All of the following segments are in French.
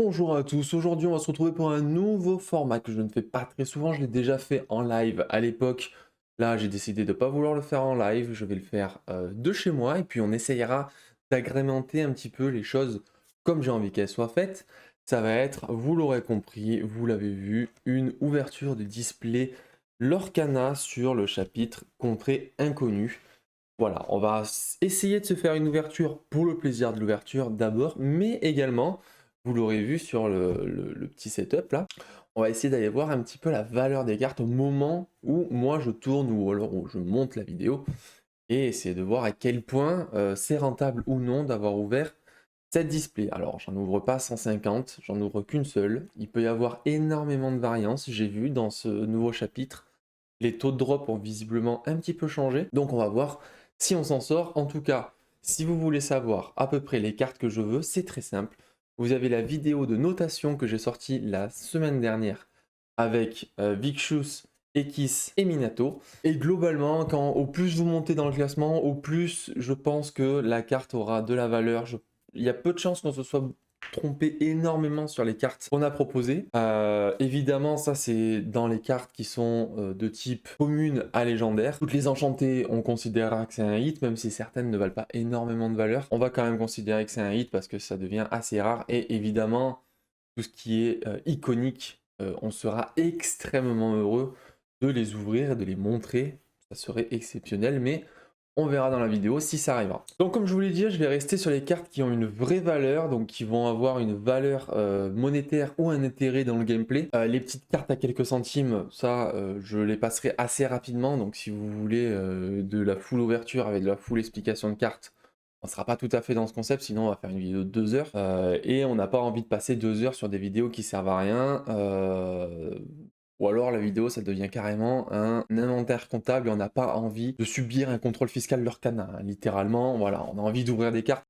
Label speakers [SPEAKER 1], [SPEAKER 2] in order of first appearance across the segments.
[SPEAKER 1] Bonjour à tous, aujourd'hui on va se retrouver pour un nouveau format que je ne fais pas très souvent, je l'ai déjà fait en live à l'époque. Là j'ai décidé de ne pas vouloir le faire en live, je vais le faire de chez moi et puis on essayera d'agrémenter un petit peu les choses comme j'ai envie qu'elles soient faites. Ça va être, vous l'aurez compris, vous l'avez vu, une ouverture de display Lorcana sur le chapitre Contrée inconnue. Voilà, on va essayer de se faire une ouverture pour le plaisir de l'ouverture d'abord, mais également, vous l'aurez vu sur le petit setup là, on va essayer d'aller voir un petit peu la valeur des cartes au moment où moi je tourne ou alors où je monte la vidéo et essayer de voir à quel point c'est rentable ou non d'avoir ouvert cette display. Alors j'en ouvre pas 150, j'en ouvre qu'une seule. Il peut y avoir énormément de variances, j'ai vu dans ce nouveau chapitre. Les taux de drop ont visiblement un petit peu changé, donc on va voir si on s'en sort. En tout cas, si vous voulez savoir à peu près les cartes que je veux, c'est très simple. Vous avez la vidéo de notation que j'ai sortie la semaine dernière avec Vicious, Ekis et Minato. Et globalement, au plus vous montez dans le classement, au plus je pense que la carte aura de la valeur. Il y a peu de chances qu'on se soit trompé énormément sur les cartes qu'on a proposées. Évidemment, ça c'est dans les cartes qui sont de type commune à légendaire. Toutes les enchantées, on considérera que c'est un hit, même si certaines ne valent pas énormément de valeur. On va quand même considérer que c'est un hit parce que ça devient assez rare. Et évidemment, tout ce qui est iconique, on sera extrêmement heureux de les ouvrir et de les montrer. Ça serait exceptionnel, mais on verra dans la vidéo si ça arrivera. Donc comme je vous l'ai dit, je vais rester sur les cartes qui ont une vraie valeur, donc qui vont avoir une valeur monétaire ou un intérêt dans le gameplay. Les petites cartes à quelques centimes, ça je les passerai assez rapidement, donc si vous voulez de la full ouverture avec de la full explication de cartes, on ne sera pas tout à fait dans ce concept, sinon on va faire une vidéo de 2 heures. Et on n'a pas envie de passer 2 heures sur des vidéos qui servent à rien. Ou alors la vidéo, ça devient carrément un inventaire comptable et on n'a pas envie de subir un contrôle fiscal Lorcana, hein. Littéralement, voilà, on a envie d'ouvrir des cartes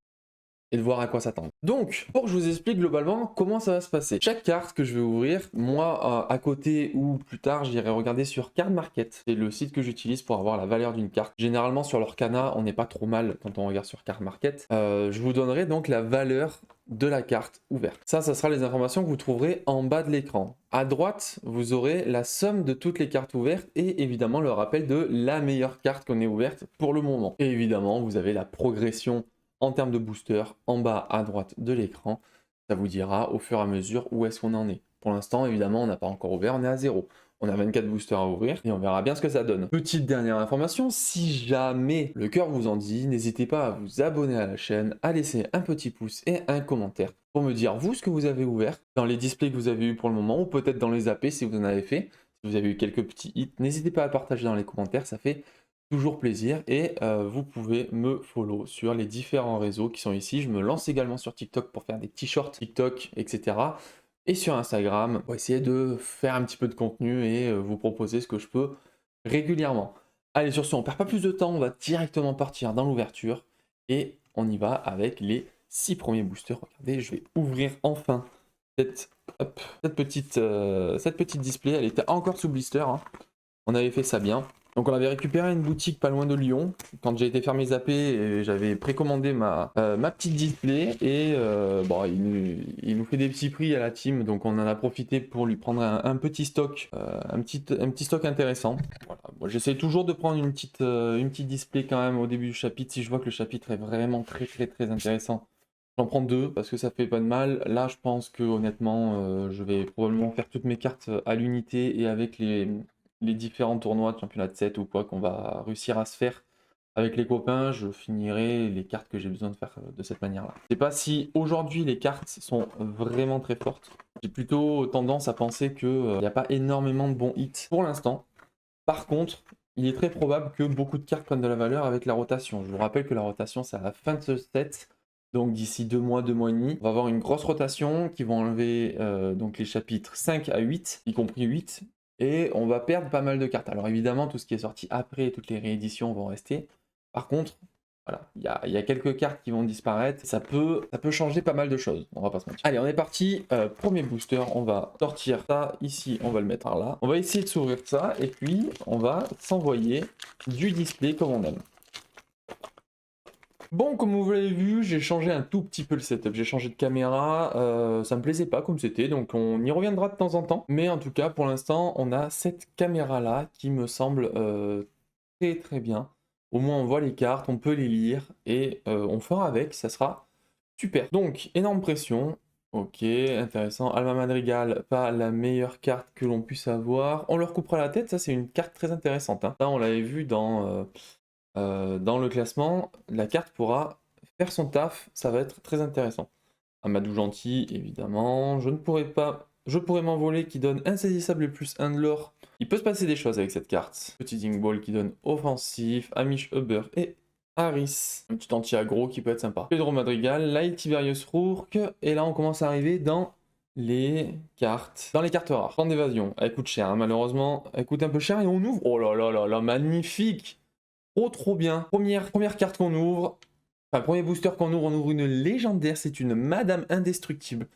[SPEAKER 1] et de voir à quoi s'attendre. Donc, pour que je vous explique globalement comment ça va se passer. Chaque carte que je vais ouvrir, moi, à côté ou plus tard, j'irai regarder sur Card Market. C'est le site que j'utilise pour avoir la valeur d'une carte. Généralement, sur l'Orcana, on n'est pas trop mal quand on regarde sur Card Market. Je vous donnerai donc la valeur de la carte ouverte. Ça sera les informations que vous trouverez en bas de l'écran. À droite, vous aurez la somme de toutes les cartes ouvertes et évidemment le rappel de la meilleure carte qu'on ait ouverte pour le moment. Et évidemment, vous avez la progression en termes de booster, en bas à droite de l'écran, ça vous dira au fur et à mesure où est-ce qu'on en est. Pour l'instant, évidemment, on n'a pas encore ouvert, on est à 0. On a 24 boosters à ouvrir et on verra bien ce que ça donne. Petite dernière information, si jamais le cœur vous en dit, n'hésitez pas à vous abonner à la chaîne, à laisser un petit pouce et un commentaire pour me dire vous ce que vous avez ouvert dans les displays que vous avez eu pour le moment ou peut-être dans les AP si vous en avez fait. Si vous avez eu quelques petits hits, n'hésitez pas à partager dans les commentaires, ça fait toujours plaisir et vous pouvez me follow sur les différents réseaux qui sont ici. Je me lance également sur TikTok pour faire des petits shorts TikTok, etc. Et sur Instagram pour essayer de faire un petit peu de contenu et vous proposer ce que je peux régulièrement. Allez, sur ce, on perd pas plus de temps, on va directement partir dans l'ouverture et on y va avec les 6 premiers boosters. Regardez, je vais ouvrir enfin cette petite display. Elle était encore sous blister, hein. On avait fait ça bien. Donc on avait récupéré une boutique pas loin de Lyon. Quand j'ai été faire mes AP, j'avais précommandé ma petite display. Et bon, il nous fait des petits prix à la team. Donc on en a profité pour lui prendre un petit stock. Un petit stock intéressant. Voilà. Moi, j'essaie toujours de prendre une petite display quand même au début du chapitre. Si je vois que le chapitre est vraiment très intéressant. J'en prends 2 parce que ça fait pas de mal. Là, je pense que honnêtement, je vais probablement faire toutes mes cartes à l'unité et avec les différents tournois de championnat de 7 ou quoi qu'on va réussir à se faire avec les copains, je finirai les cartes que j'ai besoin de faire de cette manière-là. Je sais pas si aujourd'hui les cartes sont vraiment très fortes. J'ai plutôt tendance à penser qu'il n'y a pas énormément de bons hits pour l'instant. Par contre, il est très probable que beaucoup de cartes prennent de la valeur avec la rotation. Je vous rappelle que la rotation, c'est à la fin de ce set. Donc d'ici 2 mois, 2 mois et demi, on va avoir une grosse rotation qui va enlever donc les chapitres 5 à 8, y compris 8, et on va perdre pas mal de cartes. Alors évidemment, tout ce qui est sorti après, toutes les rééditions vont rester. Par contre, voilà, il y a quelques cartes qui vont disparaître. Ça peut changer pas mal de choses, on va pas se mentir. Allez, on est parti. Premier booster, on va sortir ça ici, on va le mettre là. On va essayer de s'ouvrir ça, et puis on va s'envoyer du display comme on aime. Bon, comme vous l'avez vu, j'ai changé un tout petit peu le setup. J'ai changé de caméra, ça me plaisait pas comme c'était, donc on y reviendra de temps en temps. Mais en tout cas, pour l'instant, on a cette caméra-là qui me semble très très bien. Au moins, on voit les cartes, on peut les lire et on fera avec, ça sera super. Donc, énorme pression. Ok, intéressant. Alma Madrigal, pas la meilleure carte que l'on puisse avoir. On leur coupera la tête, ça c'est une carte très intéressante, hein. Ça, on l'avait vu dans le classement. La carte pourra faire son taf, ça va être très intéressant. Amadou Gentil, évidemment. Je ne pourrais pas. Je pourrais m'envoler qui donne insaisissable et plus 1 de l'or. Il peut se passer des choses avec cette carte. Petit Ding Ball qui donne offensif, Amish Uber et Harris. Un petit anti-aggro qui peut être sympa. Pedro Madrigal, Light Tiberius Rourke. Et là, on commence à arriver dans les cartes. Dans les cartes rares. Temps d'évasion. Elle coûte cher, hein, malheureusement. Elle coûte un peu cher et on ouvre. Oh là là là là, magnifique! Trop bien. Première carte qu'on ouvre. Enfin, premier booster qu'on ouvre, on ouvre une légendaire. C'est une Madame Indestructible.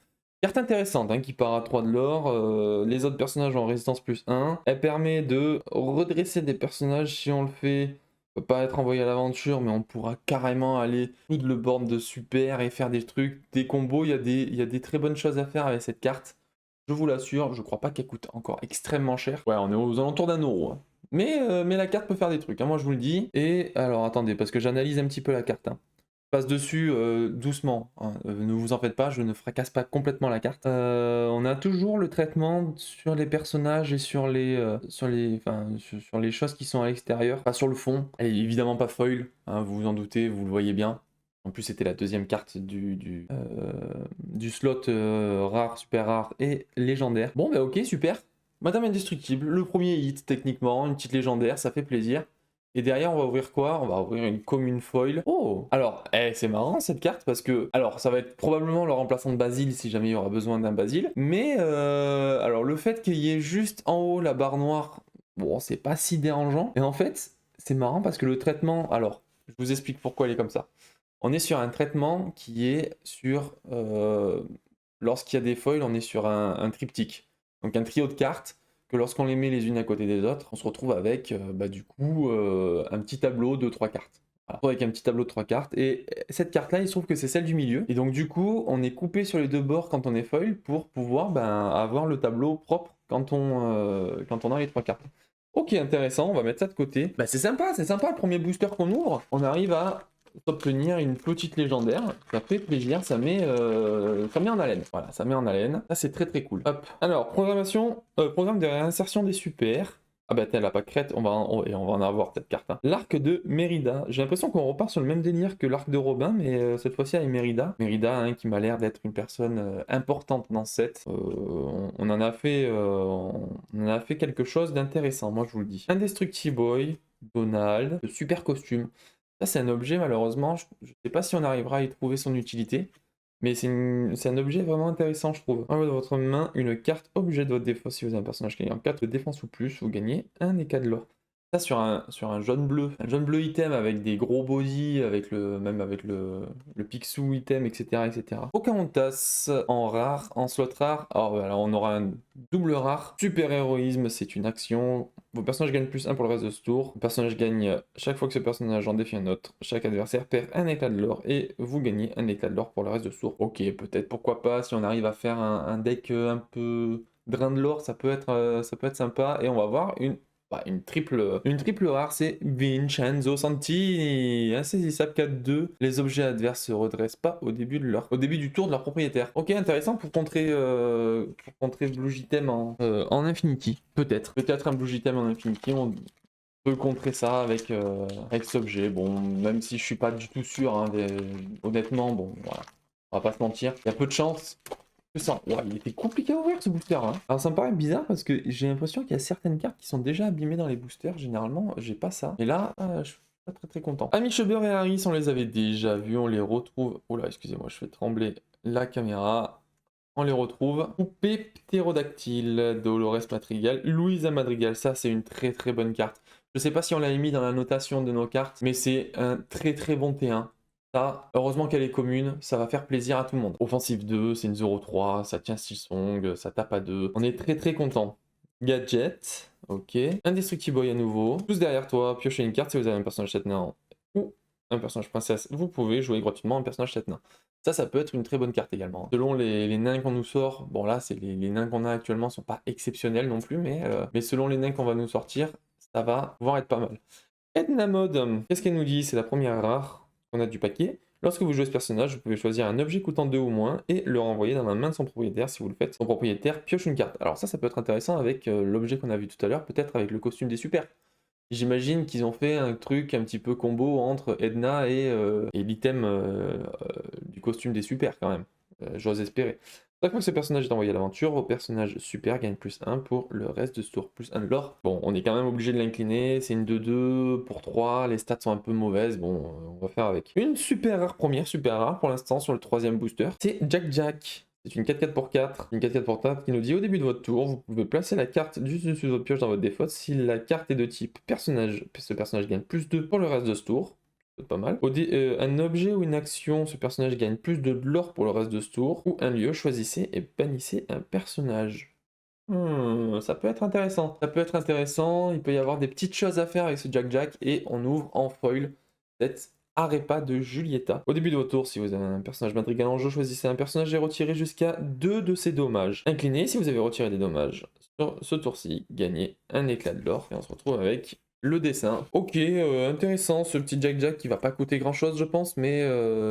[SPEAKER 1] Carte intéressante, hein, qui part à 3 de l'or. Les autres personnages ont résistance plus 1. Elle permet de redresser des personnages si on le fait. On peut pas être envoyé à l'aventure, mais on pourra carrément aller tout le board de super et faire des trucs, des combos. Il y a des très bonnes choses à faire avec cette carte. Je vous l'assure, je crois pas qu'elle coûte encore extrêmement cher. Ouais, on est aux alentours d'1 euro, hein. Mais la carte peut faire des trucs, hein, moi je vous le dis. Et alors attendez, parce que j'analyse un petit peu la carte, hein. Passe dessus doucement, hein. Ne vous en faites pas, je ne fracasse pas complètement la carte. On a toujours le traitement sur les personnages et sur les choses qui sont à l'extérieur, pas sur le fond. Elle est évidemment pas foil, hein, vous vous en doutez, vous le voyez bien. En plus, c'était la deuxième carte du slot rare, super rare et légendaire. Bon, bah ok, super. Madame Indestructible, le premier hit techniquement, une petite légendaire, ça fait plaisir. Et derrière, on va ouvrir quoi? On va ouvrir une commune foil. Oh! Alors, c'est marrant cette carte parce que, alors, ça va être probablement le remplaçant de Basile si jamais il y aura besoin d'un Basile. Mais, alors, le fait qu'il y ait juste en haut la barre noire, bon, c'est pas si dérangeant. Et en fait, c'est marrant parce que le traitement, alors, je vous explique pourquoi il est comme ça. On est sur un traitement qui est sur, lorsqu'il y a des foils, on est sur un triptyque. Donc un trio de cartes que lorsqu'on les met les unes à côté des autres, on se retrouve avec du coup un petit tableau de 3 cartes. Voilà. Avec un petit tableau de 3 cartes. Et cette carte-là, il se trouve que c'est celle du milieu. Et donc du coup, on est coupé sur les deux bords quand on est foil pour pouvoir avoir le tableau propre quand on a les 3 cartes. Ok, intéressant, on va mettre ça de côté. Bah, c'est sympa, le premier booster qu'on ouvre. On arrive à obtenir une petite légendaire, ça fait plaisir, ça met en haleine. Voilà, ça met en haleine. Ça c'est très très cool. Hop. Alors, programme de réinsertion des super. Ah bah elle a pas crête, on va en avoir cette carte, hein. L'arc de Mérida. J'ai l'impression qu'on repart sur le même délire que l'arc de Robin, mais cette fois-ci avec Mérida. Mérida, hein, qui m'a l'air d'être une personne importante dans ce set. On en a fait quelque chose d'intéressant, moi je vous le dis. Indestructible Boy, Donald, le super costume. Ça, c'est un objet, malheureusement, je ne sais pas si on arrivera à y trouver son utilité, mais c'est un objet vraiment intéressant, je trouve. Enlevez de votre main une carte objet de votre défausse. Si vous avez un personnage qui gagne 4 de défense ou plus, vous gagnez un éclat de l'or. Ça, sur un jaune bleu item avec des gros body, même avec le Picsou item, etc. etc. Pocahontas en rare, en slot rare. Alors on aura un double rare. Super héroïsme, c'est une action. Vos personnages gagnent plus 1 pour le reste de ce tour. Le personnage gagne chaque fois que ce personnage en défie un autre. Chaque adversaire perd un éclat de l'or et vous gagnez un éclat de l'or pour le reste de ce tour. Ok, peut-être, pourquoi pas, si on arrive à faire un deck un peu drain de l'or, ça peut être sympa. Et on va voir une triple rare, c'est Vincenzo Santini. Insaisissable 4-2. Les objets adverses se redressent pas au début du tour de leur propriétaire. Ok, intéressant pour contrer Blue Gitem en Infinity. Peut-être un Blue Gitem en Infinity. On peut contrer ça avec cet objet. Bon, même si je suis pas du tout sûr, hein, honnêtement, bon, voilà. On va pas se mentir. Il y a peu de chance. Ouais, il était compliqué à ouvrir ce booster, hein. Alors ça me paraît bizarre parce que j'ai l'impression qu'il y a certaines cartes qui sont déjà abîmées dans les boosters. Généralement, j'ai pas ça. Et là, je suis pas très très content. Amish Uber et Harris, on les avait déjà vus, on les retrouve. Oh là, excusez-moi, je fais trembler la caméra. On les retrouve. Poupée ptérodactyle, Dolores Madrigal, Louisa Madrigal. Ça, c'est une très très bonne carte. Je sais pas si on l'a mis dans la notation de nos cartes, mais c'est un très très bon T1. Ça, heureusement qu'elle est commune, ça va faire plaisir à tout le monde. Offensive 2, c'est une 0-3, ça tient 6 songs, ça tape à 2. On est très très content. Gadget, ok. Indestructible Boy à nouveau. Tous derrière toi, piochez une carte si vous avez un personnage 7 nains ou un personnage princesse, vous pouvez jouer gratuitement un personnage 7 nains. Ça peut être une très bonne carte également. Selon les nains qu'on nous sort, bon là, c'est les nains qu'on a actuellement sont pas exceptionnels non plus, mais selon les nains qu'on va nous sortir, ça va pouvoir être pas mal. Edna Mode, qu'est-ce qu'elle nous dit? C'est la première rare qu'on a du paquet. Lorsque vous jouez ce personnage, vous pouvez choisir un objet coûtant 2 ou moins et le renvoyer dans la main de son propriétaire. Si vous le faites, son propriétaire pioche une carte. Alors ça peut être intéressant avec l'objet qu'on a vu tout à l'heure, peut-être avec le costume des super. J'imagine qu'ils ont fait un truc un petit peu combo entre Edna et l'item du costume des super quand même. J'ose espérer. Chaque fois que ce personnage est envoyé à l'aventure, vos personnages super gagnent plus 1 pour le reste de ce tour, plus 1 de l'or. Bon, on est quand même obligé de l'incliner, c'est une 2-2 pour 3, les stats sont un peu mauvaises, bon, on va faire avec. Une super rare première, super rare pour l'instant sur le 3e booster, c'est Jack Jack. C'est une 4-4 pour 4, une 4-4 pour 4 qui nous dit au début de votre tour, vous pouvez placer la carte juste dessus de votre pioche dans votre défaut. Si la carte est de type personnage, ce personnage gagne plus 2 pour le reste de ce tour. C'est pas mal. Un objet ou une action, ce personnage gagne plus de l'or pour le reste de ce tour. Ou un lieu, choisissez et bannissez un personnage. Ça peut être intéressant. Ça peut être intéressant, il peut y avoir des petites choses à faire avec ce Jack Jack et on ouvre en foil cette Arepa de Julieta. Au début de votre tour, si vous avez un personnage madrigal en jeu, choisissez un personnage et retirez jusqu'à 2 de ses dommages. Inclinez, si vous avez retiré des dommages sur ce tour-ci, gagnez un éclat de l'or. Et on se retrouve avec le dessin. Ok, intéressant ce petit Jack Jack qui va pas coûter grand chose je pense, mais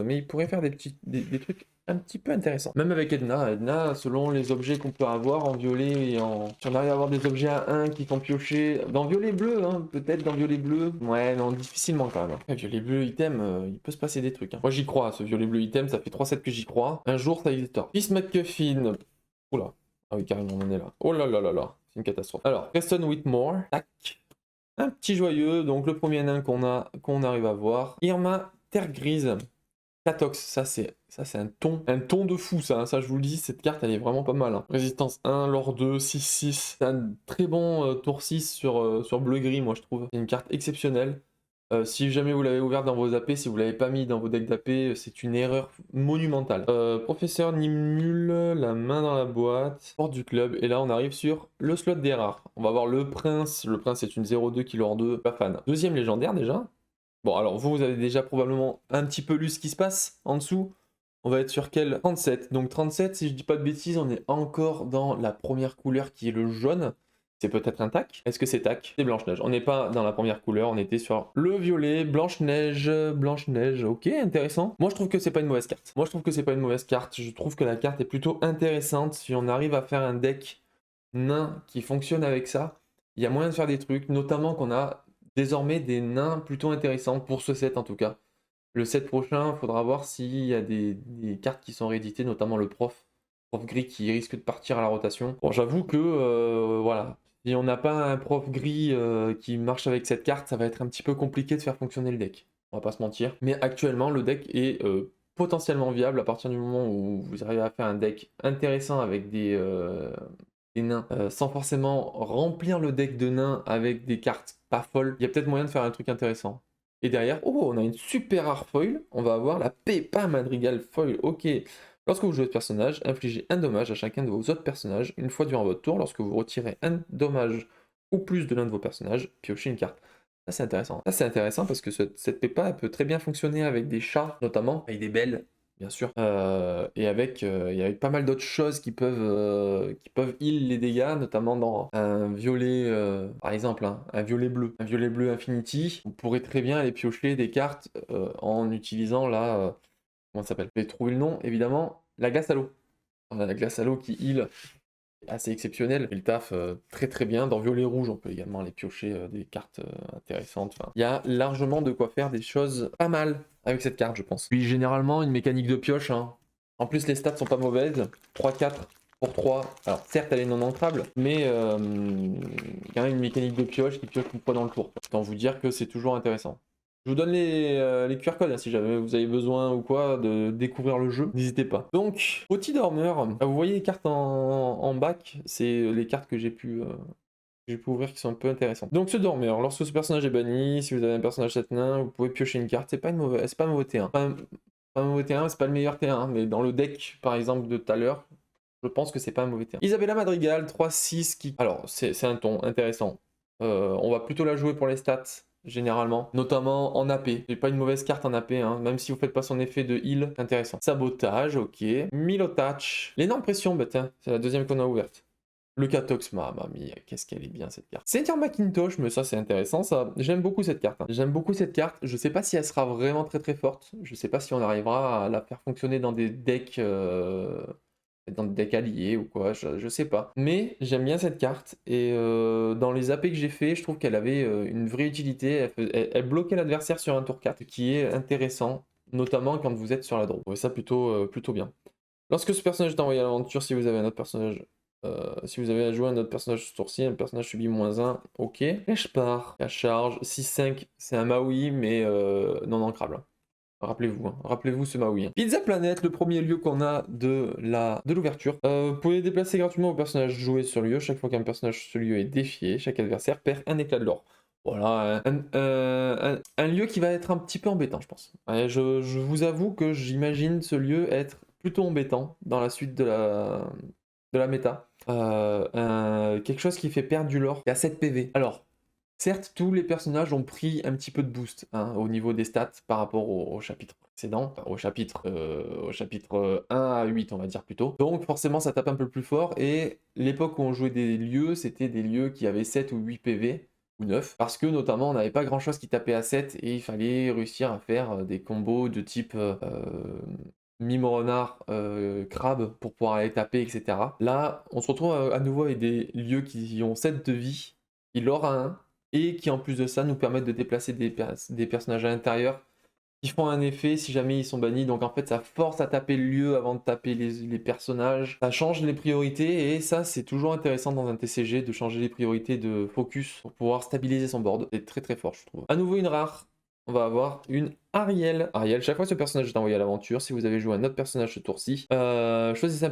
[SPEAKER 1] il pourrait faire des trucs un petit peu intéressants. Même avec Edna, selon les objets qu'on peut avoir en violet et en... Si on arrive à avoir des objets à 1 qui font piocher, dans violet bleu, hein, peut-être dans violet bleu. Ouais, non, difficilement quand même. Ouais, violet bleu item, il peut se passer des trucs. Hein. Moi j'y crois, ce violet bleu item, ça fait 3 sets que j'y crois. Un jour ça existera. Peace McCuffin. Oula. Ah oui, carrément, on en est là. Oh là là là là, c'est une catastrophe. Alors, Preston Whitmore. Tac. Un petit joyeux, donc le premier nain qu'on arrive à voir. Irma Terre Grise. Catox, ça c'est un ton de fou ça, hein. Ça je vous le dis, cette carte elle est vraiment pas mal. Hein. Résistance 1, lore 2, 6-6. C'est un très bon tour 6 sur bleu-gris moi je trouve. C'est une carte exceptionnelle. Si jamais vous l'avez ouverte dans vos AP, si vous l'avez pas mis dans vos decks d'AP, c'est une erreur monumentale. Professeur Nimule, la main dans la boîte, porte du club, et là on arrive sur le slot des rares. On va voir le prince c'est une 0-2 qui lore 2, pas fan. Deuxième légendaire déjà. Bon alors vous avez déjà probablement un petit peu lu ce qui se passe en dessous. On va être sur quel 37. Donc 37, si je dis pas de bêtises, on est encore dans la première couleur qui est le jaune. C'est peut-être un tac. Est-ce que c'est tac? C'est Blanche-Neige. On n'est pas dans la première couleur, on était sur le violet, Blanche-Neige, Blanche-Neige. Ok, intéressant. Moi, je trouve que c'est pas une mauvaise carte. Je trouve que la carte est plutôt intéressante. Si on arrive à faire un deck nain qui fonctionne avec ça, il y a moyen de faire des trucs, notamment qu'on a désormais des nains plutôt intéressants pour ce set en tout cas. Le set prochain, il faudra voir s'il y a des cartes qui sont rééditées, notamment le prof gris qui risque de partir à la rotation. Bon, j'avoue que voilà, si on n'a pas un prof gris qui marche avec cette carte, ça va être un petit peu compliqué de faire fonctionner le deck. On va pas se mentir. Mais actuellement, le deck est potentiellement viable à partir du moment où vous arrivez à faire un deck intéressant avec des nains, sans forcément remplir le deck de nains avec des cartes pas folles. Il y a peut-être moyen de faire un truc intéressant. Et derrière, oh, on a une super rare foil. On va avoir la Peppa Madrigal foil. Ok. Lorsque vous jouez ce personnage, infligez un dommage à chacun de vos autres personnages une fois durant votre tour. Lorsque vous retirez un dommage ou plus de l'un de vos personnages, piochez une carte. Ça c'est intéressant. Ça c'est intéressant parce que cette Peppa elle peut très bien fonctionner avec des chats, notamment, avec des belles, bien sûr, et avec pas mal d'autres choses qui peuvent heal les dégâts, notamment dans un violet, par exemple, hein, un violet bleu Infinity. Vous pourrez très bien aller piocher des cartes en utilisant la... comment ça s'appelle? Je vais trouver le nom, évidemment. La glace à l'eau. On a la glace à l'eau qui heal, assez exceptionnel. Et le taf très très bien. Dans violet rouge, on peut également aller piocher des cartes intéressantes. Enfin, il y a largement de quoi faire des choses pas mal avec cette carte, je pense. Puis généralement, une mécanique de pioche. Hein. En plus, les stats sont pas mauvaises. 3-4 pour 3. Alors certes, elle est non entrable, mais quand même une mécanique de pioche qui pioche une fois dans le tour. Autant vous dire que c'est toujours intéressant. Je vous donne les QR codes hein, si jamais vous avez besoin ou quoi de découvrir le jeu, n'hésitez pas. Donc, petit dormeur, vous voyez les cartes en bac, c'est les cartes que j'ai pu ouvrir qui sont un peu intéressantes. Donc ce dormeur, lorsque ce personnage est banni, si vous avez un personnage 7 nain, vous pouvez piocher une carte, c'est pas un mauvais T1. Pas un mauvais T1, c'est pas le meilleur T1, mais dans le deck par exemple de tout à l'heure, je pense que c'est pas un mauvais T1. Isabella Madrigal, 3-6 qui... Alors, c'est un ton intéressant. On va plutôt la jouer pour les stats. généralement, notamment en AP. C'est pas une mauvaise carte en AP, hein, même si vous faites pas son effet de heal, c'est intéressant. Sabotage, ok. Milotouch. L'énorme pression, bah tiens, c'est la deuxième qu'on a ouverte. Le Catox, mamma mia, qu'est-ce qu'elle est bien cette carte. Seigneur Macintosh, mais ça c'est intéressant, ça. J'aime beaucoup cette carte. Hein. J'aime beaucoup cette carte. Je sais pas si elle sera vraiment très forte. Je sais pas si on arrivera à la faire fonctionner dans des decks, alliés ou quoi. Je sais pas. Mais j'aime bien cette carte et dans les AP que j'ai fait, je trouve qu'elle avait une vraie utilité. Elle bloquait l'adversaire sur un tour 4, ce qui est intéressant, notamment quand vous êtes sur la draw. Je trouvais ça plutôt bien. Lorsque ce personnage est envoyé à l'aventure, si vous avez un autre personnage. Si vous avez à jouer un autre personnage ce tour-ci, un personnage subit -1, ok. Et je pars, la charge, 6-5, c'est un Maui, mais non ancrable. Rappelez-vous, hein. Rappelez-vous ce Maui. Hein. Pizza Planet, le premier lieu qu'on a de l'ouverture. Vous pouvez déplacer gratuitement vos personnages joués sur le lieu. Chaque fois qu'un personnage sur le lieu est défié, chaque adversaire perd un éclat de l'or. Voilà, un lieu qui va être un petit peu embêtant, je pense. Ouais, je vous avoue que j'imagine ce lieu être plutôt embêtant dans la suite de la méta. Quelque chose qui fait perdre du lore, à 7 PV. Alors, certes, tous les personnages ont pris un petit peu de boost hein, au niveau des stats par rapport au chapitre précédent, enfin, au chapitre 1 à 8, on va dire plutôt. Donc forcément, ça tape un peu plus fort, et l'époque où on jouait des lieux, c'était des lieux qui avaient 7 ou 8 PV, ou 9, parce que notamment, on n'avait pas grand-chose qui tapait à 7, et il fallait réussir à faire des combos de type mime renard, crabe pour pouvoir aller taper, etc. Là, on se retrouve à nouveau avec des lieux qui ont 7 de vie, qui leur a 1, et qui en plus de ça nous permettent de déplacer des personnages à l'intérieur qui font un effet si jamais ils sont bannis. Donc en fait ça force à taper le lieu avant de taper les personnages. Ça change les priorités et ça c'est toujours intéressant dans un TCG de changer les priorités de focus pour pouvoir stabiliser son board. C'est très fort je trouve. À nouveau une rare. On va avoir une Ariel. Ariel, chaque fois que ce personnage est envoyé à l'aventure, si vous avez joué un autre personnage ce tour-ci, choisissez un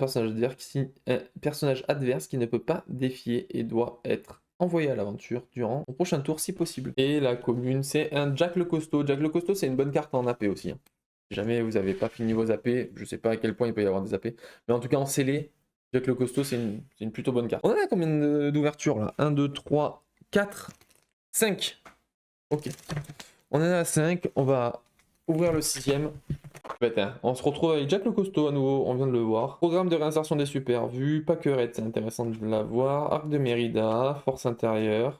[SPEAKER 1] personnage adverse qui ne peut pas défier et doit être envoyé à l'aventure durant le prochain tour si possible. Et la commune, c'est un Jack le Costaud. Jack le Costaud, c'est une bonne carte en AP aussi. Hein. Si jamais vous n'avez pas fini vos AP, je sais pas à quel point il peut y avoir des AP, mais en tout cas en scellé, Jack le Costaud, c'est une plutôt bonne carte. On en a combien d'ouvertures là? 1, 2, 3, 4, 5. Ok. On en a 5, on va ouvrir le 6ème. On se retrouve avec Jack le Costaud à nouveau, on vient de le voir. Programme de réinsertion des super vues, Packerette, c'est intéressant de l'avoir. Arc de Mérida, Force intérieure,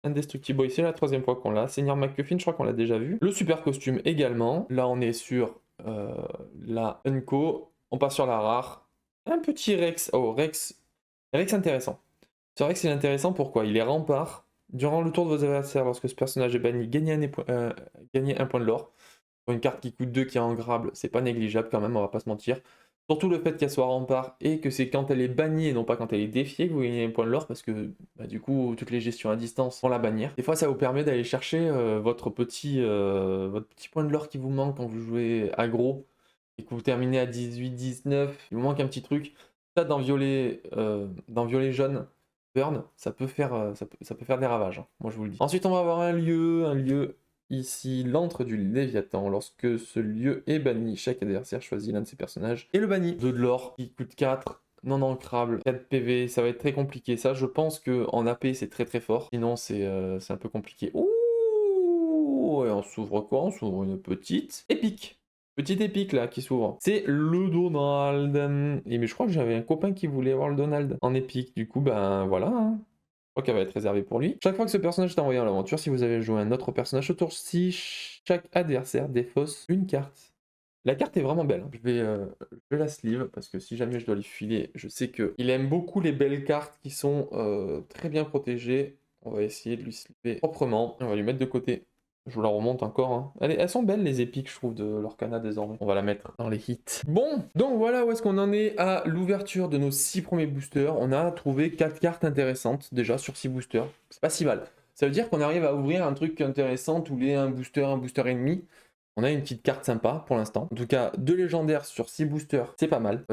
[SPEAKER 1] Indestructible Boy, c'est la 3ème fois qu'on l'a. Seigneur McCuffin, je crois qu'on l'a déjà vu. Le super costume également. Là on est sur la Unco. On passe sur la rare. Un petit Rex. Oh, Rex intéressant. Ce Rex il est intéressant pourquoi? Il est rempart. Durant le tour de vos adversaires, lorsque ce personnage est banni, gagnez un point de l'or. Pour une carte qui coûte 2 qui est engrable, c'est pas négligeable quand même, on va pas se mentir. Surtout le fait qu'elle soit rempart et que c'est quand elle est bannie et non pas quand elle est défiée que vous gagnez un point de l'or parce que bah, du coup toutes les gestions à distance vont la bannir. Des fois ça vous permet d'aller chercher votre petit point de l'or qui vous manque quand vous jouez aggro et que vous terminez à 18-19, il vous manque un petit truc. Ça dans violet jaune, burn, ça peut faire des ravages, hein, moi je vous le dis. Ensuite on va avoir un lieu ici, l'antre du Léviathan. Lorsque ce lieu est banni, chaque adversaire choisit l'un de ses personnages et le bannit. 2 de l'or qui coûte 4, non ancrable, 4 PV, ça va être très compliqué. Ça, je pense qu'en AP, c'est très fort. Sinon, c'est un peu compliqué. Ouh, et on s'ouvre quoi? On s'ouvre une petite épique. Petite épique là qui s'ouvre. C'est le Donald. Et mais je crois que j'avais un copain qui voulait avoir le Donald en épique. Du coup, ben voilà. Hein. Qu'elle va être réservée pour lui. Chaque fois que ce personnage est envoyé à l'aventure, si vous avez joué un autre personnage ce tour-ci, chaque adversaire défausse une carte. La carte est vraiment belle. Je vais la sleeve parce que si jamais je dois lui filer, je sais qu'il aime beaucoup les belles cartes qui sont très bien protégées. On va essayer de lui sleever proprement. On va lui mettre de côté. Je vous la remonte encore. Hein. Elles sont belles les épiques, je trouve, de l'Orcana désormais. On va la mettre dans les hits. Bon, donc voilà où est-ce qu'on en est à l'ouverture de nos 6 premiers boosters. On a trouvé 4 cartes intéressantes déjà sur 6 boosters. C'est pas si mal. Ça veut dire qu'on arrive à ouvrir un truc intéressant tous les un booster et demi. On a une petite carte sympa pour l'instant. En tout cas, 2 légendaires sur 6 boosters, c'est pas mal.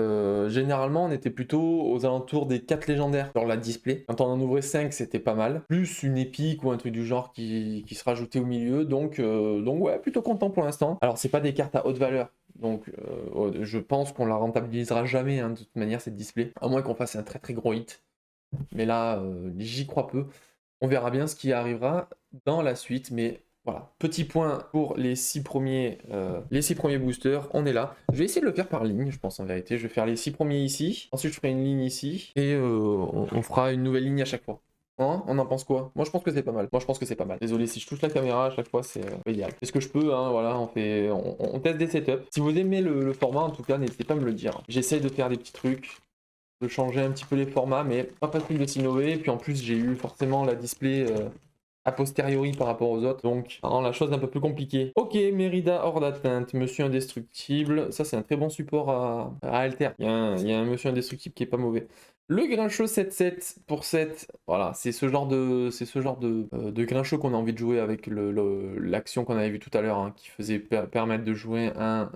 [SPEAKER 1] Généralement, on était plutôt aux alentours des 4 légendaires sur la display. Quand on en ouvrait 5, c'était pas mal. Plus une épique ou un truc du genre qui se rajoutait au milieu. Donc ouais, plutôt content pour l'instant. Alors, c'est pas des cartes à haute valeur. Donc, je pense qu'on la rentabilisera jamais, hein, de toute manière, cette display. À moins qu'on fasse un très gros hit. Mais là, j'y crois peu. On verra bien ce qui arrivera dans la suite, mais voilà. Petit point pour les 6 premiers boosters, on est là. Je vais essayer de le faire par ligne, je pense en vérité. Je vais faire les 6 premiers ici, ensuite je ferai une ligne ici, et on fera une nouvelle ligne à chaque fois. Hein, on en pense quoi? Moi je pense que c'est pas mal. Moi je pense que c'est pas mal. Désolé si je touche la caméra à chaque fois, c'est pas idéal. C'est ce que je peux, hein, voilà, on teste des setups. Si vous aimez le format, en tout cas, n'hésitez pas à me le dire. J'essaye de faire des petits trucs, de changer un petit peu les formats, mais pas facile de s'innover. Et puis en plus, j'ai eu forcément la display a posteriori par rapport aux autres, donc ça rend la chose un peu plus compliquée. Ok, Mérida hors d'atteinte, Monsieur Indestructible, ça c'est un très bon support à Alter. Il y a un Monsieur Indestructible qui est pas mauvais. Le Grincheux 7-7 pour 7, voilà, c'est ce genre de Grincheux qu'on a envie de jouer avec l'action qu'on avait vu tout à l'heure, hein, qui faisait permettre de jouer un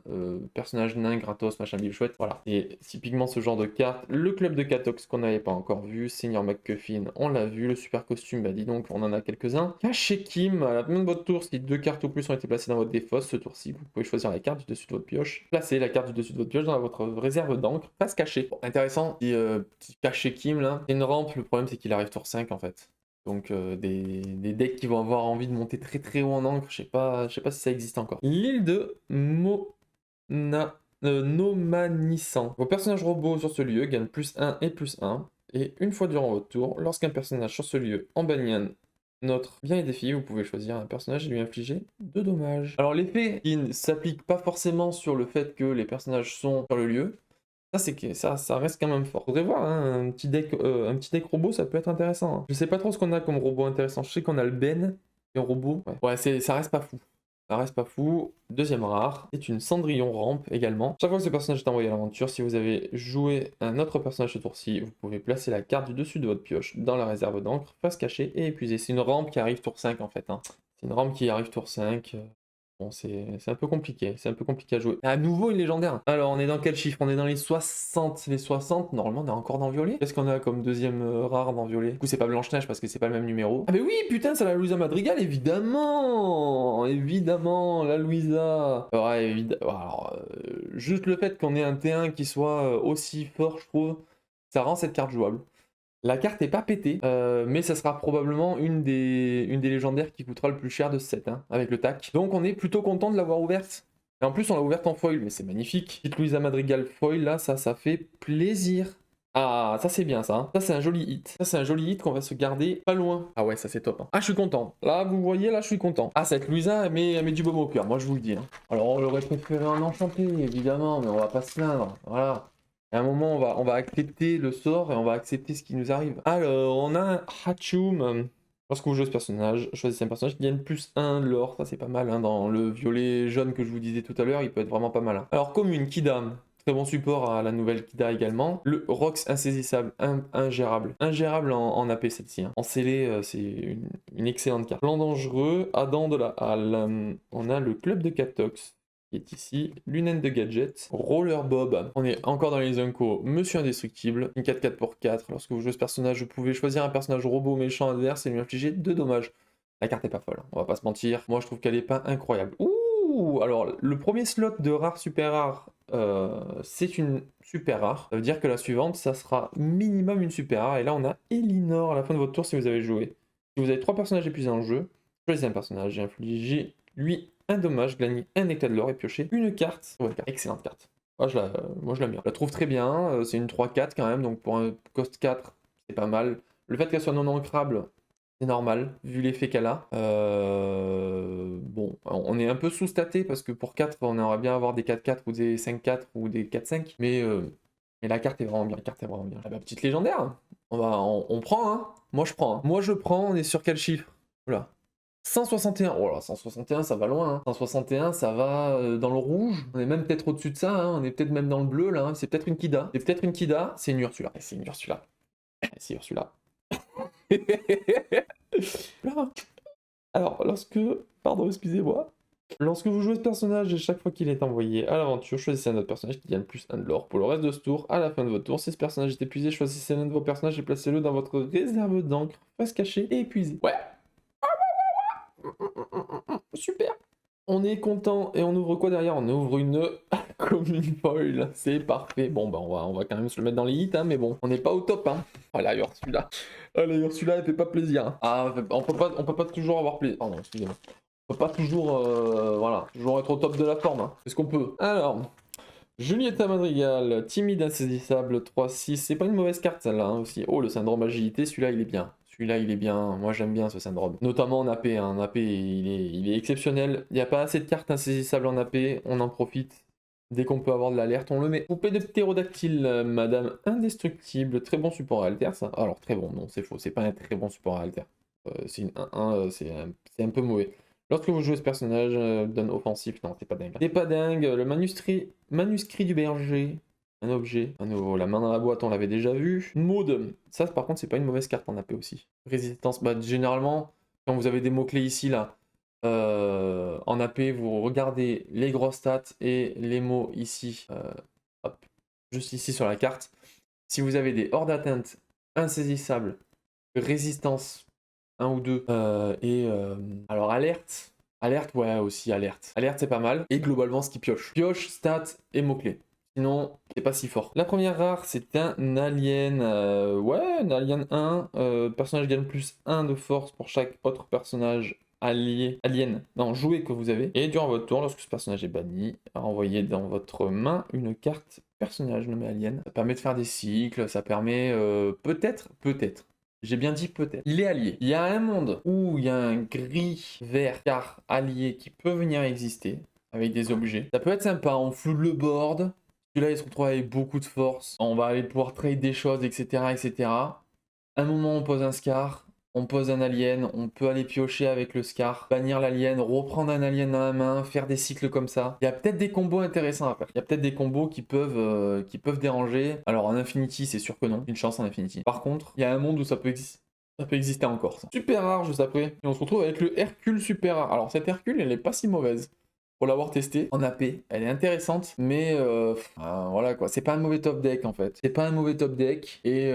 [SPEAKER 1] personnage nain gratos, machin bille chouette. Voilà, et typiquement ce genre de carte. Le club de Catox qu'on n'avait pas encore vu, Seigneur McCuffin, on l'a vu, le super costume, bah dis donc, on en a quelques-uns. Caché Kim, à la fin de votre tour, si 2 cartes ou plus ont été placées dans votre défausse, ce tour-ci, vous pouvez choisir la carte du dessus de votre pioche. Placez la carte du dessus de votre pioche dans votre réserve d'encre, face cachée. Bon, intéressant, petit Caché Kim là. C'est une rampe, le problème c'est qu'il arrive tour 5 en fait. Donc des decks qui vont avoir envie de monter très très haut en encre, je sais pas si ça existe encore. L'île de Nomanissant. Vos personnages robots sur ce lieu gagnent +1 et +1. Et une fois durant votre tour, lorsqu'un personnage sur ce lieu en bannit un autre bien et défi, vous pouvez choisir un personnage et lui infliger 2 dommages. Alors l'effet qui ne s'applique pas forcément sur le fait que les personnages sont sur le lieu, ça c'est que ça reste quand même fort. Faudrait voir, hein, un petit deck robot, ça peut être intéressant. Hein. Je sais pas trop ce qu'on a comme robot intéressant. Je sais qu'on a le Ben, qui est un robot. Ouais, ça reste pas fou. Ça reste pas fou. Deuxième rare, c'est une Cendrillon rampe également. Chaque fois que ce personnage est envoyé à l'aventure, si vous avez joué un autre personnage ce tour-ci, vous pouvez placer la carte du dessus de votre pioche dans la réserve d'encre, face cachée et épuisée. C'est une rampe qui arrive tour 5 en fait. Hein. C'est une rampe qui arrive tour 5. Bon, c'est un peu compliqué, c'est un peu compliqué à jouer. À nouveau une légendaire. Alors, on est dans quel chiffre? On est dans les 60. Les 60, normalement, on est encore dans violet. Qu'est-ce qu'on a comme deuxième rare dans violet? Du coup, c'est pas Blanche-Neige parce que c'est pas le même numéro. Ah, mais oui, putain, c'est la Louisa Madrigal, évidemment! Évidemment, la Louisa. Ouais, évidemment. Alors, juste le fait qu'on ait un T1 qui soit aussi fort, je trouve, ça rend cette carte jouable. La carte est pas pétée, mais ça sera probablement une des légendaires qui coûtera le plus cher de ce set, hein, avec le tac. Donc on est plutôt content de l'avoir ouverte. Et en plus on l'a ouverte en foil, mais c'est magnifique. Petite Louisa Madrigal foil, là, ça fait plaisir. Ah, ça c'est bien ça. Hein. Ça c'est un joli hit. Ça c'est un joli hit qu'on va se garder pas loin. Ah ouais, ça c'est top. Hein. Ah, je suis content. Là, vous voyez, là, je suis content. Ah, cette Louisa, elle met du baume au cœur, moi je vous le dis. Hein. Alors on aurait préféré un enchanté, évidemment, mais on va pas se plaindre. Voilà. À un moment, on va accepter le sort et on va accepter ce qui nous arrive. Alors, on a un Hachoum. Lorsque vous jouez ce personnage, choisissez un personnage qui gagne +1 l'or. Ça, c'est pas mal. Hein. Dans le violet jaune que je vous disais tout à l'heure, il peut être vraiment pas mal. Hein. Alors, commune, Kida. Très bon support à la nouvelle Kida également. Le Rox insaisissable, ingérable. Ingérable en AP celle-ci. Hein. En scellé, c'est une excellente carte. Plan dangereux, Adam de la Halle. On a le club de Catox qui est ici, Lunen de Gadget, Roller Bob, on est encore dans les Unco, Monsieur Indestructible, une 4-4 pour 4, lorsque vous jouez ce personnage, vous pouvez choisir un personnage robot méchant adverse et lui infliger 2 dommages. La carte est pas folle, on va pas se mentir, moi je trouve qu'elle est pas incroyable. Ouh, alors le premier slot de rare super rare, c'est une super rare, ça veut dire que la suivante, ça sera minimum une super rare, et là on a Elinor à la fin de votre tour si vous avez joué. Si vous avez 3 personnages épuisés en jeu, choisissez un personnage et infligez lui un dommage, gagnez un éclat de l'or et piochez une carte. Ouais, excellente carte. Moi je l'aime bien. Je la trouve très bien, c'est une 3-4 quand même, donc pour un cost 4, c'est pas mal. Le fait qu'elle soit non ancrable, c'est normal, vu l'effet qu'elle a. Bon, on est un peu sous-staté parce que pour 4, on aimerait bien avoir des 4-4 ou des 5-4 ou des 4-5, mais la carte est vraiment bien. La carte est vraiment bien. Ah bah, petite légendaire, on prend, hein. Moi je prends. Hein. Moi je prends, on est sur quel chiffre? Oula. 161, oh là, 161 ça va loin, hein. 161 ça va dans le rouge, on est même peut-être au-dessus de ça, hein. On est peut-être même dans le bleu là, hein. C'est peut-être une Kida, c'est une Ursula, c'est une Ursula, c'est Ursula. Alors, pardon, excusez-moi, lorsque vous jouez ce personnage et chaque fois qu'il est envoyé à l'aventure, choisissez un autre personnage qui gagne +1 de l'or. Pour le reste de ce tour, à la fin de votre tour, si ce personnage est épuisé, choisissez l'un de vos personnages et placez-le dans votre réserve d'encre, face cachée et épuisé. Ouais. Super. On est content et on ouvre quoi derrière? On ouvre une commune foil, c'est parfait. Bon bah on va quand même se le mettre dans les hits, hein, mais bon, on n'est pas au top, hein. Oh la Ursula. Oh la Ursula, elle fait pas plaisir, hein. Ah, on peut pas toujours avoir plaisir. Pardon, excusez-moi. On peut pas toujours, voilà, toujours être au top de la forme, hein. C'est ce qu'on peut. Alors, Julieta Madrigal, timide, insaisissable, 3-6. C'est pas une mauvaise carte celle-là, hein, aussi. Oh, le syndrome agilité, celui-là il est bien. Celui-là il est bien. Moi j'aime bien ce syndrome. Notamment en AP, hein. En AP il est exceptionnel. Il n'y a pas assez de cartes insaisissables en AP. On en profite. Dès qu'on peut avoir de l'alerte, on le met. Poupée de ptérodactyle, Madame Indestructible. Très bon support à alter, ça. Alors, très bon, non, c'est faux. C'est pas un très bon support à alter. C'est une 1-1, c'est un peu mauvais. Lorsque vous jouez ce personnage, donne offensif, non, c'est pas dingue. C'est pas dingue, le manuscrit du berger, un objet, à nouveau, la main dans la boîte, on l'avait déjà vu. Mode, ça par contre, c'est pas une mauvaise carte en AP aussi. Résistance, bah généralement, quand vous avez des mots-clés ici, là, en AP, vous regardez les grosses stats et les mots ici, hop, juste ici sur la carte. Si vous avez des hors d'atteinte, insaisissables, résistance, un ou deux. Alors alerte. Alerte, ouais, aussi alerte. Alerte, c'est pas mal. Et globalement, ce qui pioche. Pioche, stats et mots-clés. Sinon, c'est pas si fort. La première rare, c'est un alien. Ouais, un alien 1. Personnage gagne plus 1 de force pour chaque autre personnage alien, non, joué que vous avez. Et durant votre tour, lorsque ce personnage est banni, envoyez dans votre main une carte personnage nommé alien. Ça permet de faire des cycles, ça permet peut-être, j'ai bien dit peut-être. Il est allié. Il y a un monde où il y a un gris vert car allié qui peut venir exister avec des objets. Ça peut être sympa, on floute le board. Celui-là, il se retrouve avec beaucoup de force. On va aller pouvoir trade des choses, etc., etc. Un moment, on pose un Scar. On pose un alien, on peut aller piocher avec le Scar, bannir l'alien, reprendre un alien dans la main, faire des cycles comme ça. Il y a peut-être des combos intéressants à faire. Il y a peut-être des combos qui peuvent déranger. Alors en Infinity, c'est sûr que non. Une chance en Infinity. Par contre, il y a un monde où ça peut exister. Ça peut exister encore. Ça. Super rare juste après. Et on se retrouve avec le Hercule super rare. Alors cette Hercule, elle est pas si mauvaise. Pour l'avoir testé en AP, elle est intéressante, mais voilà quoi, c'est pas un mauvais top deck en fait. C'est pas un mauvais top deck, et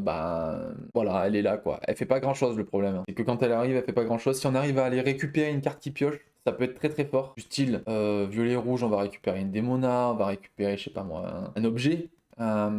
[SPEAKER 1] bah voilà, elle est là quoi. Elle fait pas grand chose le problème, hein. C'est que quand elle arrive, elle fait pas grand chose. Si on arrive à aller récupérer une carte qui pioche, ça peut être très très fort. Du style violet-rouge, on va récupérer une Démona, on va récupérer, je sais pas moi, un objet. Un